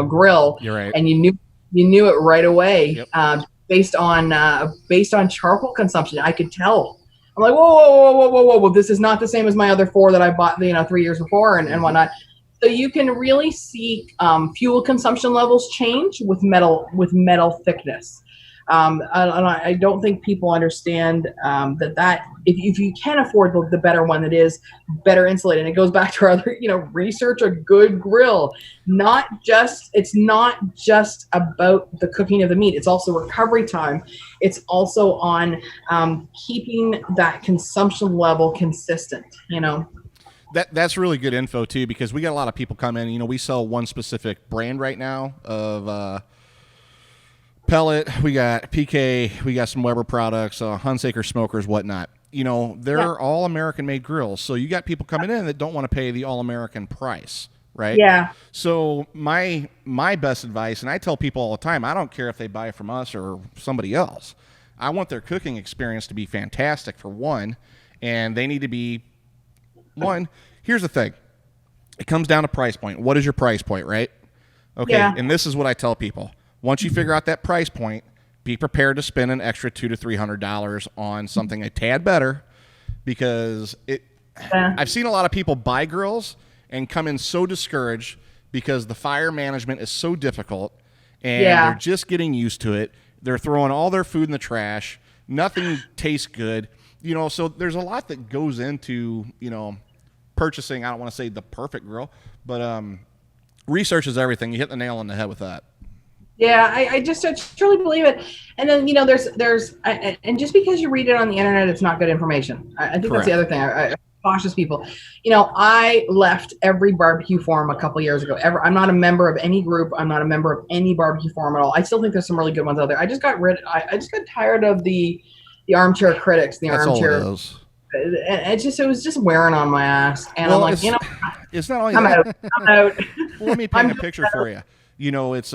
grill. You're right. And you knew it right away. Yep. Based on charcoal consumption. I could tell. I'm like, whoa, this is not the same as my other 4 that I bought, 3 years before and whatnot. So you can really see fuel consumption levels change with metal thickness. And I don't think people understand that if you can afford the better one that is better insulated, and it goes back to our other, research a good grill. It's not just about the cooking of the meat. It's also recovery time. It's also on keeping that consumption level consistent, That's really good info too, because we got a lot of people come in. We sell one specific brand right now of pellet. We got PK. We got some Weber products, Hunsaker smokers, whatnot. They're all American-made grills. So you got people coming in that don't want to pay the all-American price, right? Yeah. So my best advice, and I tell people all the time, I don't care if they buy from us or somebody else. I want their cooking experience to be fantastic, for one, and they need to be. One, here's the thing. It comes down to price point. What is your price point, right? Okay, yeah. And this is what I tell people. Once you figure out that price point, be prepared to spend an extra $200 to $300 on something a tad better, because I've seen a lot of people buy grills and come in so discouraged because the fire management is so difficult, and they're just getting used to it. They're throwing all their food in the trash. Nothing tastes good. So there's a lot that goes into, purchasing, I don't want to say the perfect grill, but research is everything. You hit the nail on the head with that. Yeah, I truly believe it. And then, there's and just because you read it on the internet, it's not good information. I think That's the other thing. I cautious people. I left every barbecue forum a couple years ago. I'm not a member of any group. I'm not a member of any barbecue forum at all. I still think there's some really good ones out there. I just got tired of the armchair critics, That's armchair. All it is. it was just wearing on my ass. And I'm like, it's not only I'm that. out. I'm out. Well, let me paint a picture for you. It's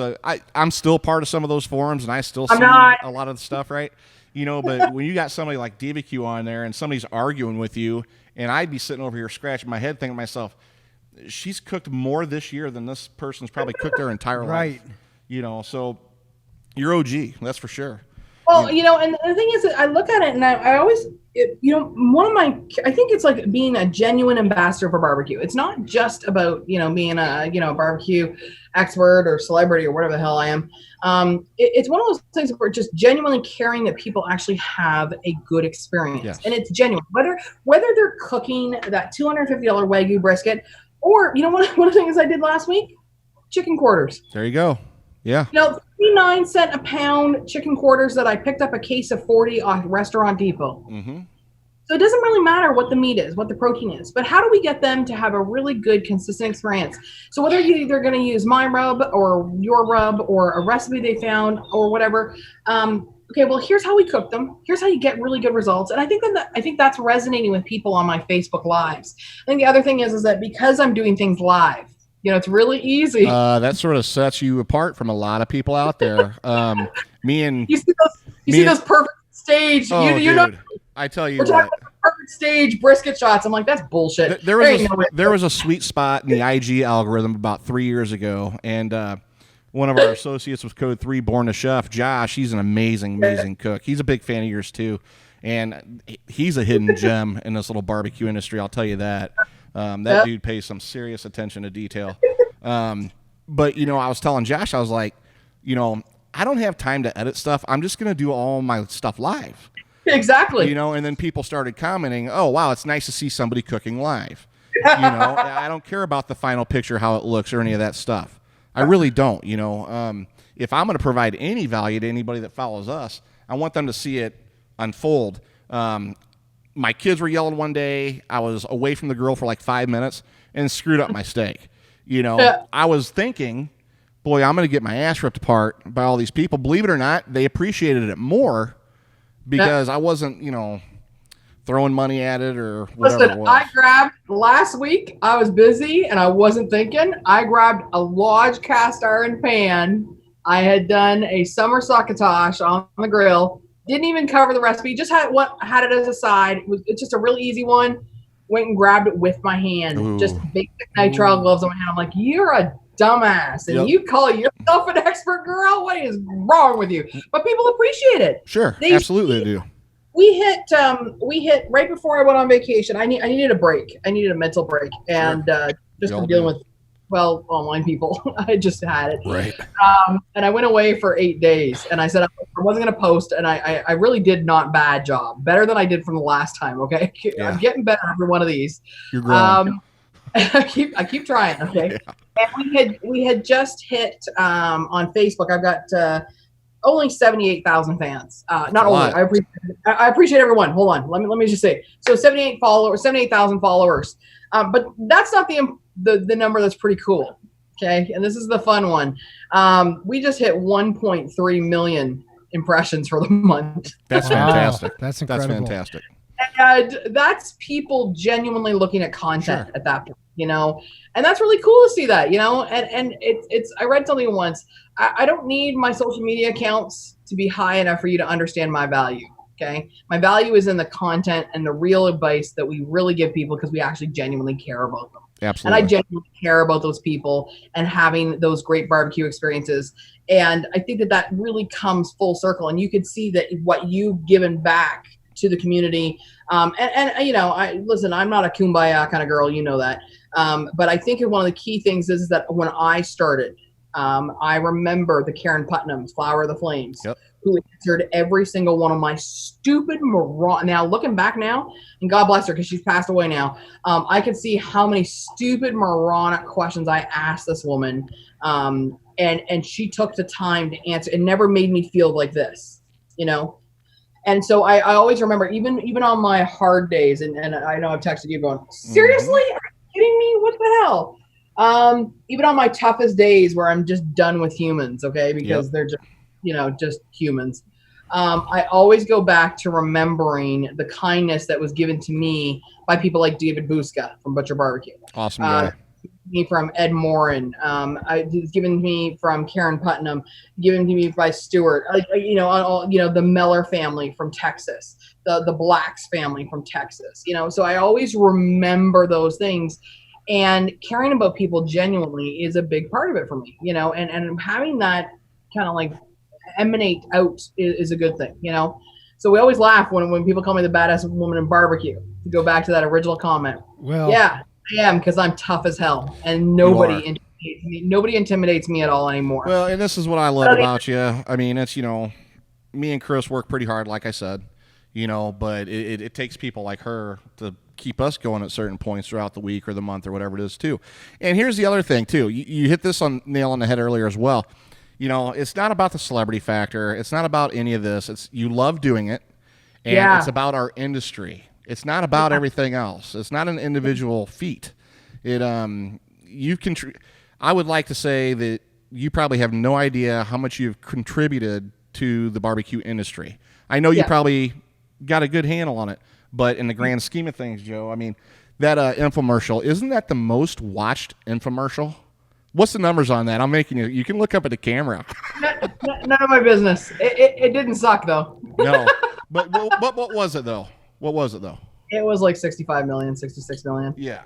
I'm still part of some of those forums, and I still see a lot of the stuff, right? But when you got somebody like Diva Q on there, and somebody's arguing with you, and I'd be sitting over here scratching my head, thinking to myself, she's cooked more this year than this person's probably cooked their entire life. So you're OG, that's for sure. Well, and the thing is, I look at it and I always, I think it's like being a genuine ambassador for barbecue. It's not just about, being a, barbecue expert or celebrity or whatever the hell I am. It's one of those things where just genuinely caring that people actually have a good experience. Yes. And it's genuine, whether they're cooking that $250 Wagyu brisket or, one of the things I did last week, chicken quarters. There you go. Yeah. 39 cents a pound chicken quarters that I picked up a case of 40 off Restaurant Depot. Mm-hmm. So it doesn't really matter what the meat is, what the protein is, but how do we get them to have a really good, consistent experience? So whether you're either going to use my rub or your rub or a recipe they found or whatever, okay, well, here's how we cook them. Here's how you get really good results. And I think that's resonating with people on my Facebook Lives. I think the other thing is that because I'm doing things live, it's really easy. That sort of sets you apart from a lot of people out there. You see those perfect stage. Oh, dude. I tell you we're talking about perfect stage brisket shots. I'm like, that's bullshit. There was a sweet spot in the IG algorithm about 3 years ago, and one of our associates with Code 3, Born a Chef, Josh, he's an amazing cook. He's a big fan of yours too, and he's a hidden gem in this little barbecue industry. I'll tell you that. That dude pays some serious attention to detail. But, I was telling Josh, I was like, I don't have time to edit stuff. I'm just going to do all my stuff live. Exactly. And then people started commenting, oh, wow, it's nice to see somebody cooking live. I don't care about the final picture, how it looks, or any of that stuff. I really don't. If I'm going to provide any value to anybody that follows us, I want them to see it unfold. My kids were yelling one day. I was away from the grill for like 5 minutes and screwed up my steak. I was thinking, boy, I'm going to get my ass ripped apart by all these people. Believe it or not, they appreciated it more because I wasn't, throwing money at it or whatever. Listen, I grabbed last week. I was busy and I wasn't thinking. I grabbed a large cast iron pan. I had done a summer succotash on the grill. Didn't even cover the recipe. Just had it as a side. It's just a really easy one. Went and grabbed it with my hand. Ooh. Just basic nitrile gloves on my hand. I'm like, you're a dumbass, and you call yourself an expert, girl? What is wrong with you? But people appreciate it. Sure, absolutely they do. We hit right before I went on vacation. I needed a break. I needed a mental break, and just from dealing with online people. I just had it. Right. And I went away for 8 days, and I said I wasn't going to post, and I really did not bad job. Better than I did from the last time, okay? Yeah. I'm getting better every one of these. You're growing. I keep trying, okay? Yeah. And we had just hit on Facebook. I've got only 78,000 fans. Not only I appreciate everyone. Hold on. Let me just say. So 78,000 followers. But that's not the number that's pretty cool. Okay. And this is the fun one. We just hit 1.3 million impressions for the month. That's fantastic. That's incredible. That's fantastic. And that's people genuinely looking at content at that point, and that's really cool to see that, and it's, I read something once. I don't need my social media accounts to be high enough for you to understand my value. Okay. My value is in the content and the real advice that we really give people because we actually genuinely care about them. Absolutely. And I genuinely care about those people and having those great barbecue experiences. And I think that really comes full circle. And you could see that what you've given back to the community. Listen, I'm not a kumbaya kind of girl, that. But I think one of the key things is that when I started, I remember the Karen Putnam's Flower of the Flames, who answered every single one of my stupid moron. Now, looking back now, and God bless her because she's passed away now, I can see how many stupid moronic questions I asked this woman, and she took the time to answer. It never made me feel like this, And so I always remember, even on my hard days, and I know I've texted you going, seriously? Are you kidding me? What the hell? Even on my toughest days where I'm just done with humans, okay? Because they're just, just humans. I always go back to remembering the kindness that was given to me by people like David Busca from Butcher Barbecue. Awesome guy. Me from Ed Morin, it's given me from Karen Putnam, given to me by Stuart, the Meller family from Texas, the Blacks family from Texas, so I always remember those things, and caring about people genuinely is a big part of it for me, and having that kind of like emanate out is a good thing, so we always laugh when people call me the badass woman in barbecue, to go back to that original comment. Well, yeah, I am, because I'm tough as hell, and nobody intimidates me at all anymore. Well, and this is what I love about you. I mean, it's, me and Chris work pretty hard, like I said, but it takes people like her to keep us going at certain points throughout the week or the month or whatever it is, too. And here's the other thing, too. You hit this nail on the head earlier as well. It's not about the celebrity factor. It's not about any of this. You love doing it, and it's about our industry. It's not about everything else. It's not an individual feat. I would like to say that you probably have no idea how much you've contributed to the barbecue industry. I know you probably got a good handle on it, but in the grand scheme of things, Joe, I mean, that infomercial, isn't that the most watched infomercial? What's the numbers on that? I'm making you can look up at the camera. None of my business. It didn't suck, though. No. But what was it, though? What was it, though? It was like 65 million, 66 million. Yeah.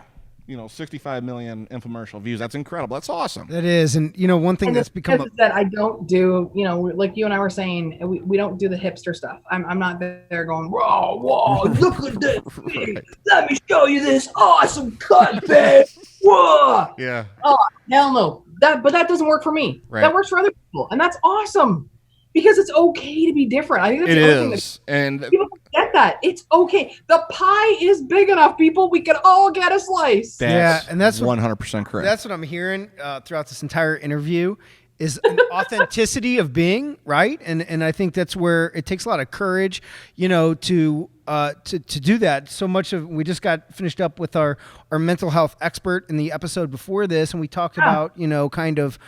65 million infomercial views. That's incredible. That's awesome. That is. And, one thing that's become that I don't do, like you and I were saying, we don't do the hipster stuff. I'm not there going, whoa, look at this. Right. Let me show you this awesome cut, babe. Whoa. Yeah. Oh, hell no. But that doesn't work for me. Right. That works for other people. And that's awesome. Because it's okay to be different. I think that's it the other is. thing And people get that. It's okay. The pie is big enough, people. We can all get a slice. And that's 100% correct. That's what I'm hearing throughout this entire interview is an authenticity of being, right? And I think that's where it takes a lot of courage, to do that. So much of we just got finished up with our mental health expert in the episode before this, and we talked about, kind of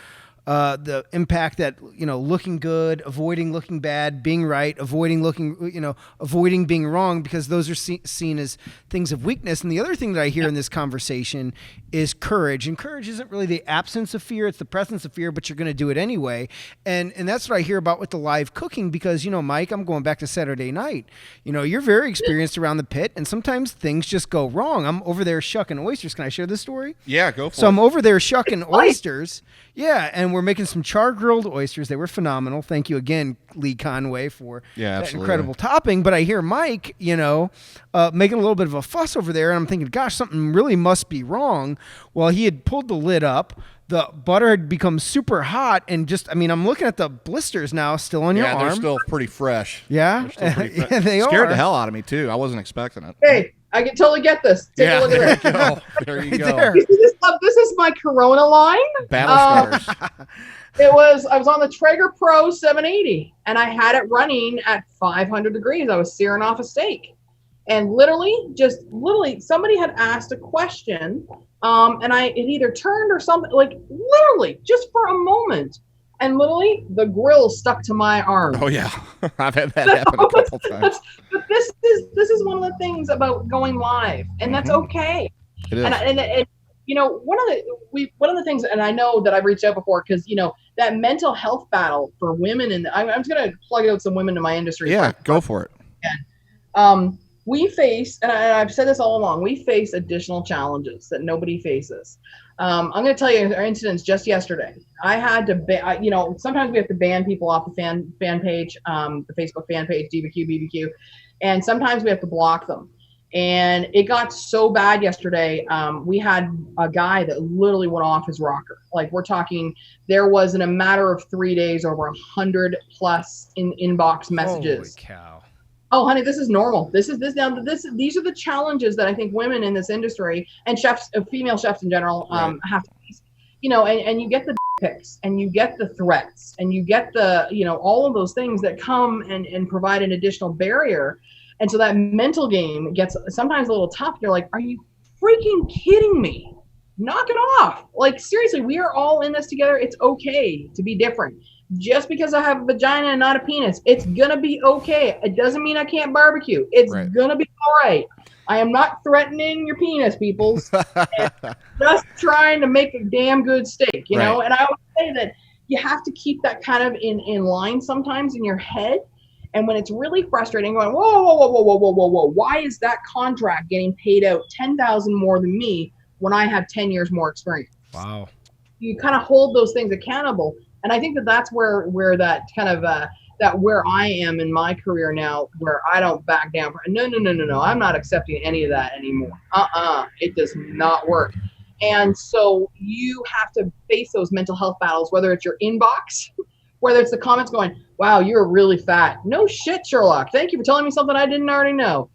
the impact that, looking good, avoiding looking bad, being right, avoiding being wrong, because those are seen as things of weakness. And the other thing that I hear in this conversation is courage. And courage isn't really the absence of fear. It's the presence of fear, but you're going to do it anyway. And that's what I hear about with the live cooking, because, Mike, I'm going back to Saturday night. You're very experienced around the pit, and sometimes things just go wrong. I'm over there shucking oysters. Can I share this story? Yeah, go for it. So I'm over there shucking oysters. Yeah, and we're making some char-grilled oysters. They were phenomenal. Thank you again, Lee Conway, for that incredible topping. But I hear Mike, making a little bit of a fuss over there, and I'm thinking, gosh, something really must be wrong. Well, he had pulled the lid up. The butter had become super hot, and I'm looking at the blisters now still on your arm. Yeah, they're still pretty fresh. Yeah? Yeah, they are. Scared the hell out of me, too. I wasn't expecting it. Hey, I can totally get this. Take a look at this. There you Right go. there. This is my Corona line. Battle scars. I was on the Traeger Pro 780, and I had it running at 500 degrees. I was searing off a steak, and literally, somebody had asked a question, and it either turned or something, like literally just for a moment, and literally the grill stuck to my arm. Oh yeah, I've had that happen a couple times. But this is one of the things about going live, and that's okay. It is. And one of the things, and I know that I've reached out before, because that mental health battle for women, and I'm just gonna plug out some women in my industry. Yeah, go for it. We face, and I've said this all along, we face additional challenges that nobody faces. I'm going to tell you our incidents just yesterday. I had to, sometimes we have to ban people off the fan page, the Facebook fan page, Diva Q, BBQ, and sometimes we have to block them. And it got so bad yesterday. We had a guy that literally went off his rocker. Like, we're talking, there was in a matter of 3 days over 100 plus inbox messages. Holy cow. Oh, honey, this is normal. These are the challenges that I think women in this industry and chefs, female chefs in general, have to face. And you get the pics, and you get the threats, and you get the, all of those things that come and provide an additional barrier. And so that mental game gets sometimes a little tough. You're like, are you freaking kidding me? Knock it off. Like, seriously, we are all in this together. It's okay to be different. Just because I have a vagina and not a penis, it's gonna be okay. It doesn't mean I can't barbecue. It's gonna be all right. I am not threatening your penis, peoples. Just trying to make a damn good steak, you know. And I would say that you have to keep that kind of in line sometimes in your head. And when it's really frustrating, going, whoa, why is that contract getting paid out $10,000 more than me when I have 10 years more experience? Wow. You kind of hold those things accountable. And I think that that's where that kind of that where I am in my career now, where I don't back down. No. I'm not accepting any of that anymore. It does not work. And so you have to face those mental health battles, whether it's your inbox, whether it's the comments going, wow, you're really fat. No shit, Sherlock. Thank you for telling me something I didn't already know.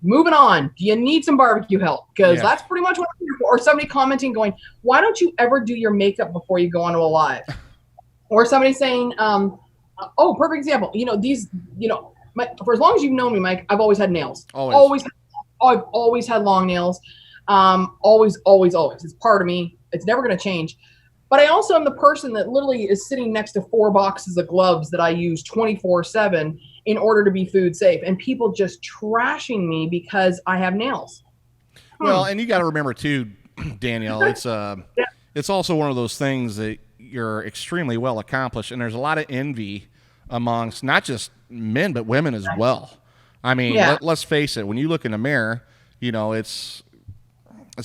Moving on. Do you need some barbecue help? Because that's pretty much what I'm here for. Or somebody commenting going, why don't you ever do your makeup before you go onto a live? Or somebody saying, perfect example. You know, these, you know, for as long as you've known me, Mike, I've always had nails. I've always had long nails. Always. It's part of me. It's never going to change. But I also am the person that literally is sitting next to 4 boxes of gloves that I use 24/7 in order to be food safe, and people just trashing me because I have nails. Well, and you got to remember too, Danielle, it's also one of those things that you're extremely well accomplished, and there's a lot of envy amongst not just men but women as well. I mean, let's face it, when you look in the mirror, you know, it's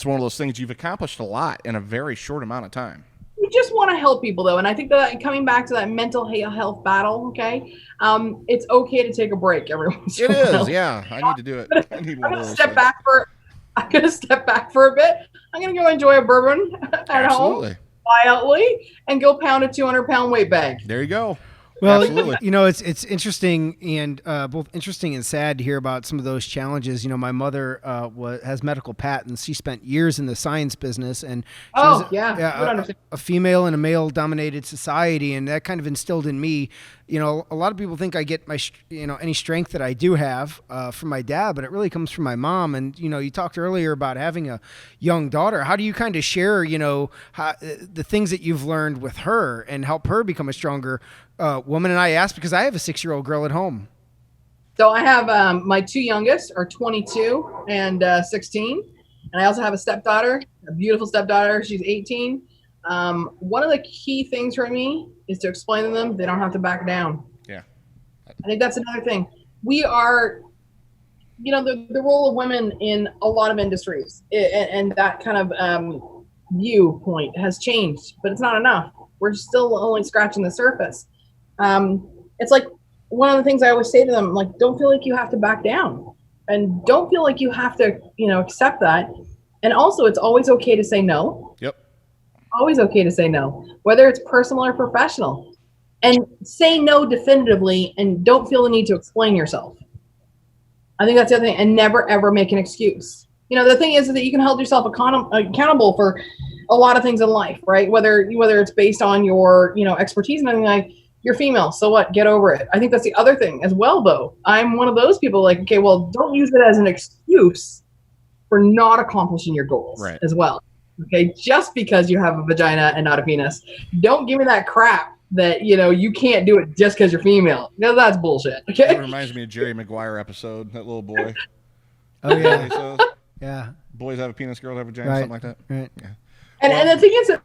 one of those things you've accomplished a lot in a very short amount of time. We just want to help people, though, and I think that coming back to that mental health battle, okay, it's okay to take a break every once in a while. It is, yeah. I need to do it. I'm gonna step back for a bit. I'm gonna go enjoy a bourbon at home quietly and go pound a 200-pound weight bag. There you go. Well, absolutely. You know, it's interesting and both interesting and sad to hear about some of those challenges. You know, my mother has medical patents. She spent years in the science business, and she was a female in a male-dominated society, and that kind of instilled in me. You know, a lot of people think I get my, any strength that I do have from my dad, but it really comes from my mom. And, you know, you talked earlier about having a young daughter. How do you kind of share, the things that you've learned with her and help her become a stronger woman? And I asked because I have a 6-year-old girl at home. So I have my 2 youngest are 22 and 16. And I also have a stepdaughter, a beautiful stepdaughter. She's 18. One of the key things for me is to explain to them they don't have to back down. Yeah. I think that's another thing. We are, the role of women in a lot of industries and that kind of viewpoint has changed, but it's not enough. We're still only scratching the surface. It's like one of the things I always say to them, like, don't feel like you have to back down and don't feel like you have to, accept that. And also it's always okay to say no. Yep. Always okay to say no, whether it's personal or professional, and say no definitively and don't feel the need to explain yourself. I think that's the other thing, and never, ever make an excuse. The thing is that you can hold yourself accountable for a lot of things in life, right? Whether it's based on your, expertise and everything, like, you're female, so what? Get over it. I think that's the other thing as well, though. I'm one of those people like, okay, well, don't use it as an excuse for not accomplishing your goals as well. Okay, just because you have a vagina and not a penis, don't give me that crap that, you can't do it just because you're female. No, that's bullshit. Okay. It reminds me of Jerry Maguire episode, that little boy. Oh, yeah. Yeah. Boys have a penis, girls have a vagina, something like that. Right. Yeah. And the thing is that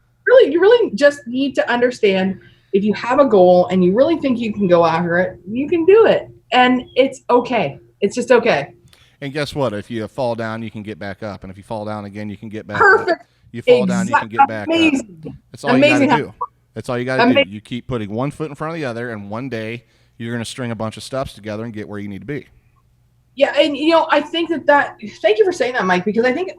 you really just need to understand, if you have a goal and you really think you can go after it, you can do it. And it's okay. It's just okay. And guess what? If you fall down, you can get back up. And if you fall down again, you can get back Perfect. up. You fall down, you can get back up. That's all you got to do. That's all you got to do. You keep putting one foot in front of the other, and one day you're going to string a bunch of steps together and get where you need to be. Yeah, and I think that thank you for saying that, Mike, because I think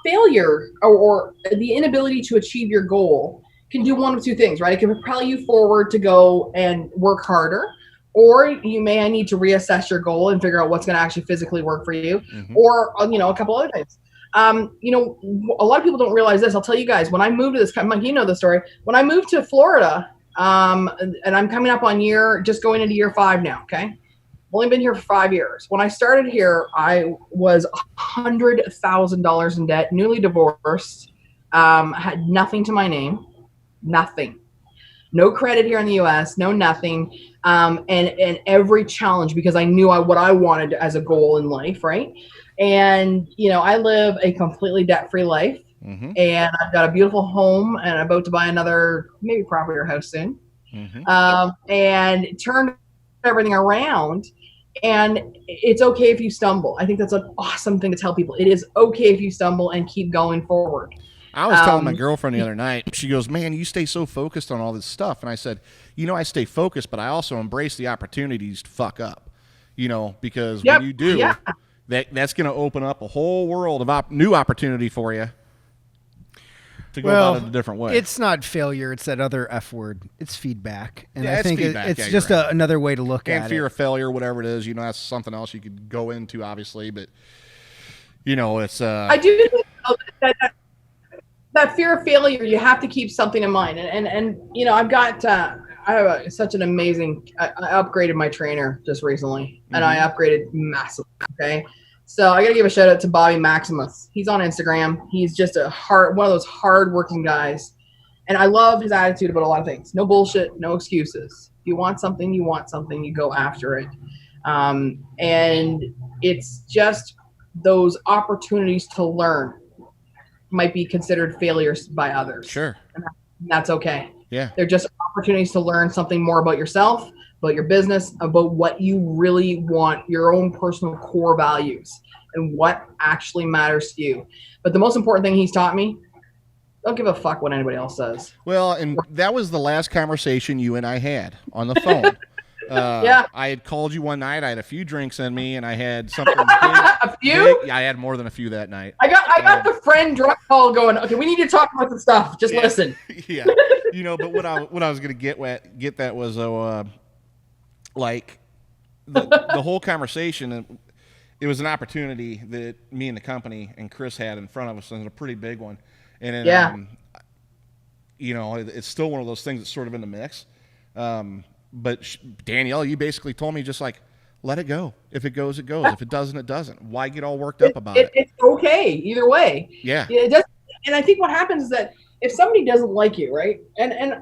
failure or the inability to achieve your goal can do one of two things, right? It can propel you forward to go and work harder, or you may need to reassess your goal and figure out what's going to actually physically work for you, or a couple other things. A lot of people don't realize this. I'll tell you guys, when I moved to this country, Mike, you know the story. When I moved to Florida, and I'm coming up on just going into year 5 now, okay? I've only been here for 5 years. When I started here, I was $100,000 in debt, newly divorced, had nothing to my name, nothing. no credit here in the US, no nothing. And every challenge, because I knew what I wanted as a goal in life, right? And, I live a completely debt-free life. Mm-hmm. And I've got a beautiful home and I'm about to buy another maybe property or house soon. Mm-hmm. And turned everything around. And it's okay if you stumble. I think that's an awesome thing to tell people. It is okay if you stumble and keep going forward. I was telling my girlfriend the other night, she goes, man, you stay so focused on all this stuff. And I said, I stay focused, but I also embrace the opportunities to fuck up, because when you do, that's going to open up a whole world of new opportunity for you to go about it a different way. It's not failure. It's that other F word. It's feedback. And Yeah, I it's think feedback. it's Yeah, just you're right. another way to look at it. And fear of failure, whatever it is, that's something else you could go into, obviously. But, it's... I do think that fear of failure, you have to keep something in mind. And I've got... I have such an amazing... I upgraded my trainer just recently. And I upgraded massively, okay? So I got to give a shout out to Bobby Maximus. He's on Instagram. He's just one of those hard-working guys. And I love his attitude about a lot of things. No bullshit, no excuses. If you want something, you go after it. And it's just those opportunities to learn might be considered failures by others. Sure. And that's okay. Yeah. They're just opportunities to learn something more about yourself, about your business, about what you really want, your own personal core values, and what actually matters to you. But the most important thing he's taught me, don't give a fuck what anybody else says. Well, and that was the last conversation you and I had on the phone. Yeah. I had called you one night. I had a few drinks in me, and I had something big. A few? Yeah, I had more than a few that night. I got the friend drunk call going, okay, we need to talk about some stuff. Just listen. Yeah. But what I was going to get that was, like, the whole conversation, it was an opportunity that me and the company and Chris had in front of us, and a pretty big one. And then, it's still one of those things that's sort of in the mix. But Danielle, you basically told me just like, let it go. If it goes, it goes. If it doesn't, it doesn't. Why get all worked up about it? It's okay either way. Yeah. It does, and I think what happens is that if somebody doesn't like you, right, and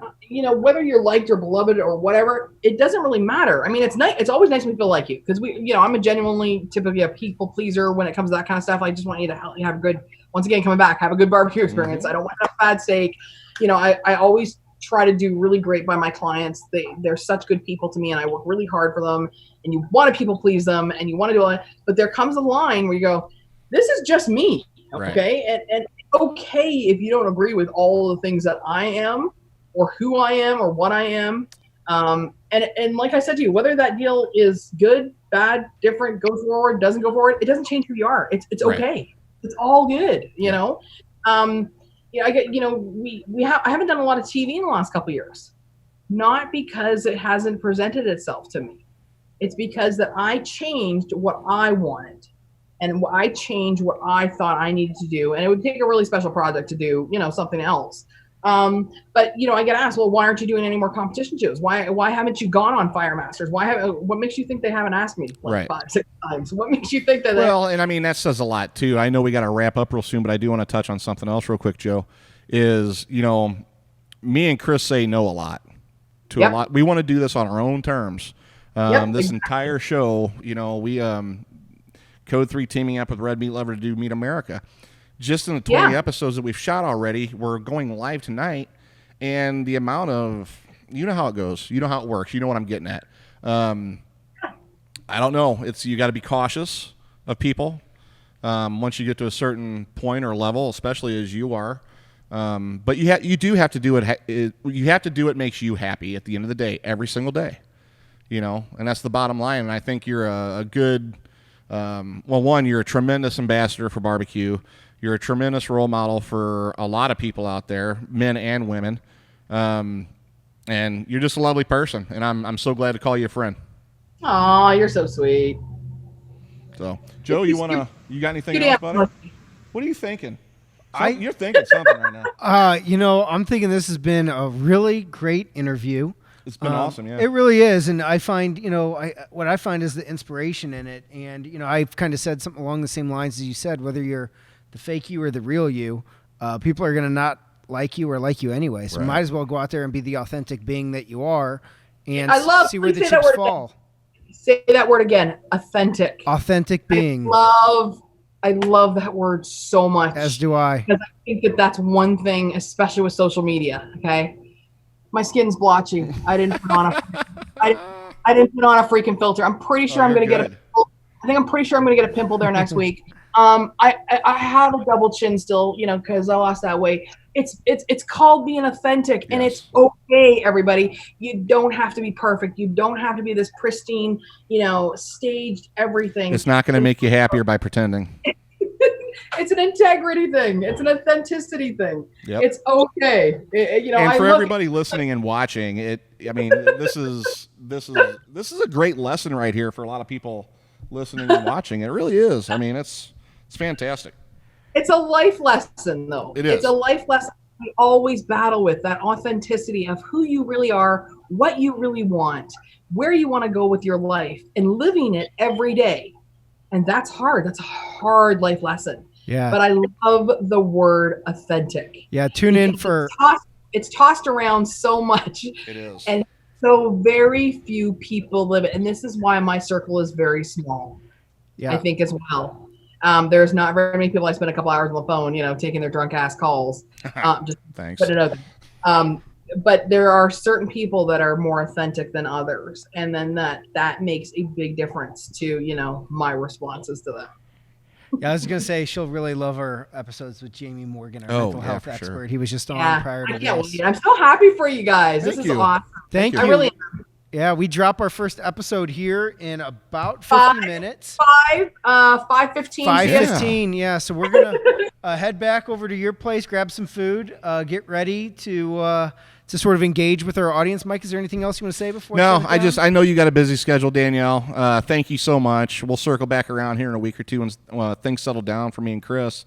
whether you're liked or beloved or whatever, it doesn't really matter. I mean, it's nice. It's always nice when people like you because I'm a genuinely typically a people pleaser when it comes to that kind of stuff. I just want you to have a good. Once again, coming back, have a good barbecue experience. I don't want a bad steak. I always try to do really great by my clients. They're such good people to me, and I work really hard for them. And you want to people please them, and you want to do all that. But there comes a line where you go, "This is just me, okay?" Right. And okay if you don't agree with all the things that I am, or who I am, or what I am. And like I said to you, whether that deal is good, bad, different, goes forward, doesn't go forward, it doesn't change who you are. It's okay. Right. It's all good, I haven't done a lot of TV in the last couple of years, not because it hasn't presented itself to me. It's because that I changed what I wanted, and I changed what I thought I needed to do, and it would take a really special project to do, something else. But I get asked, well, why aren't you doing any more competition shows? Why haven't you gone on Fire Masters? What makes you think they haven't asked me like 5-6 times? What makes you think that? Well, and I mean, that says a lot too. I know we got to wrap up real soon, but I do want to touch on something else real quick, Joe, is, me and Chris say no a lot to a lot. We want to do this on our own terms. This entire show, we, Code 3 teaming up with Red Meat Lover to do Meet America. Just in the 20 episodes that we've shot already, we're going live tonight, and the amount of, how it goes, how it works, what I'm getting at. I don't know. You got to be cautious of people once you get to a certain point or level, especially as you are. But you do have to do it. You have to do what makes you happy at the end of the day, every single day. And that's the bottom line. And I think you're a good. One, you're a tremendous ambassador for barbecue. You're a tremendous role model for a lot of people out there, men and women. And you're just a lovely person, and I'm so glad to call you a friend. Aw, you're so sweet. So, Joe, you got anything else, buddy? What are you thinking? You're thinking something right now. I'm thinking this has been a really great interview. It's been awesome, yeah. It really is, and I find, what I find is the inspiration in it, and I've kind of said something along the same lines as you said. Whether you're the fake you or the real you, people are going to not like you or like you anyway. So might as well go out there and be the authentic being that you are and see where the chips fall. Say that word again. Authentic. Authentic being. I love that word so much. As do I. Because I think that that's one thing, especially with social media. Okay, my skin's blotchy. I didn't put on I didn't put on a freaking filter. I'm pretty sure I'm gonna get a pimple. I think I'm pretty sure I'm gonna get a pimple there next week. I have a double chin still, because I lost that weight. It's called being authentic, and it's okay, everybody. You don't have to be perfect. You don't have to be this pristine, staged everything. It's not going to make you happier by pretending. It's an integrity thing. It's an authenticity thing. Yep. It's okay. And for everybody listening and watching, this is a great lesson right here for a lot of people listening and watching. It really is. It's fantastic. It's a life lesson, though. It is. It's a life lesson we always battle with, that authenticity of who you really are, what you really want, where you want to go with your life, and living it every day. And that's hard. That's a hard life lesson. Yeah. But I love the word authentic. Yeah, tune in for... It's tossed around so much. It is. And so very few people live it. And this is why my circle is very small, I think, as well. There's not very many people I spend a couple hours on the phone, taking their drunk ass calls. Just Thanks. put it open. But there are certain people that are more authentic than others, and then that makes a big difference to my responses to them. Yeah, I was gonna say she'll really love our episodes with Jamie Morgan, our mental health expert. Sure. He was just on prior to this. I'm so happy for you guys. Thank this you. is awesome. Thank you. I really am. Yeah, we drop our first episode here in about 50 minutes. 5:15. 5:15, yeah. So we're going to head back over to your place, grab some food, get ready to sort of engage with our audience. Mike, is there anything else you want to say before? No, I know you got a busy schedule, Danielle. Thank you so much. We'll circle back around here in a week or two when things settle down for me and Chris.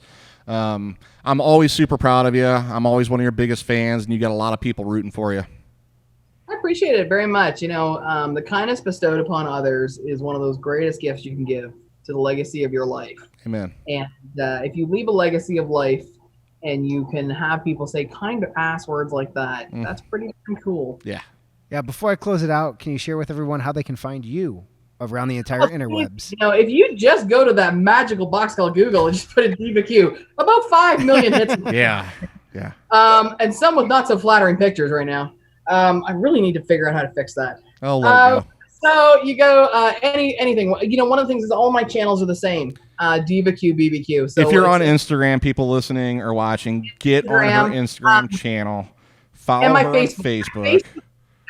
I'm always super proud of you. I'm always one of your biggest fans, and you got a lot of people rooting for you. I appreciate it very much. The kindness bestowed upon others is one of those greatest gifts you can give to the legacy of your life. Amen. And if you leave a legacy of life and you can have people say kind ass words like that, that's pretty cool. Yeah. Yeah. Before I close it out, can you share with everyone how they can find you around the entire interwebs? If you just go to that magical box called Google and just put in Diva Q, about 5 million hits. Yeah. And some with not so flattering pictures right now. I really need to figure out how to fix that. Oh, so you go anything. One of the things is all my channels are the same. Diva Q, BBQ. So if you're on Instagram, people listening or watching, get on her Instagram channel. Follow her on Facebook.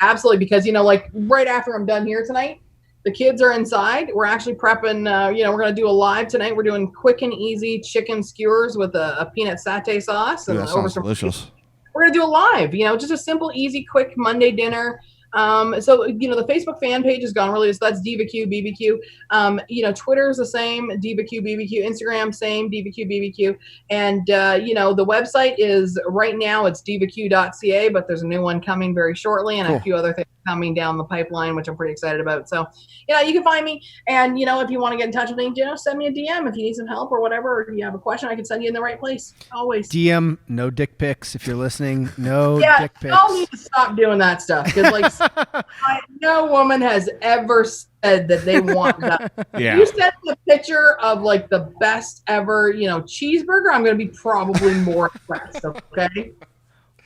Absolutely, because right after I'm done here tonight, the kids are inside. We're actually prepping. We're gonna do a live tonight. We're doing quick and easy chicken skewers with a peanut satay sauce and that sounds delicious. We're going to do a live, just a simple, easy, quick Monday dinner. So the Facebook fan page has gone really, so that's Diva Q, BBQ. Twitter is the same, Diva Q, BBQ. Instagram, same, Diva Q, BBQ. And, the website is right now it's divaq.ca, but there's a new one coming very shortly and a few other things coming down the pipeline, which I'm pretty excited about. So, you can find me. And, if you want to get in touch with me, send me a DM if you need some help or whatever, or if you have a question, I can send you in the right place. Always. DM, no dick pics if you're listening. No dick pics. Y'all need to stop doing that stuff. Because, no woman has ever said that they want that. Yeah. If you send me a picture of the best ever, cheeseburger, I'm going to be probably more impressed. Okay.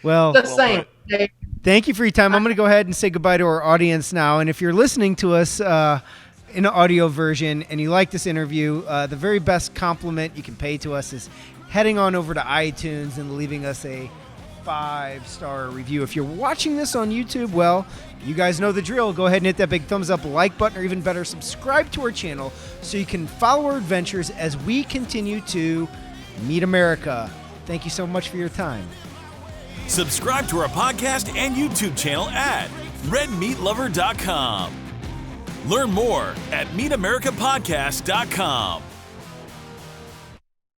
Well, just saying. Okay? Thank you for your time. I'm going to go ahead and say goodbye to our audience now. And if you're listening to us in an audio version and you like this interview, the very best compliment you can pay to us is heading on over to iTunes and leaving us a 5-star review. If you're watching this on YouTube, well, you guys know the drill. Go ahead and hit that big thumbs up, like button, or even better, subscribe to our channel so you can follow our adventures as we continue to meet America. Thank you so much for your time. Subscribe to our podcast and YouTube channel at redmeatlover.com. Learn more at meetamericapodcast.com.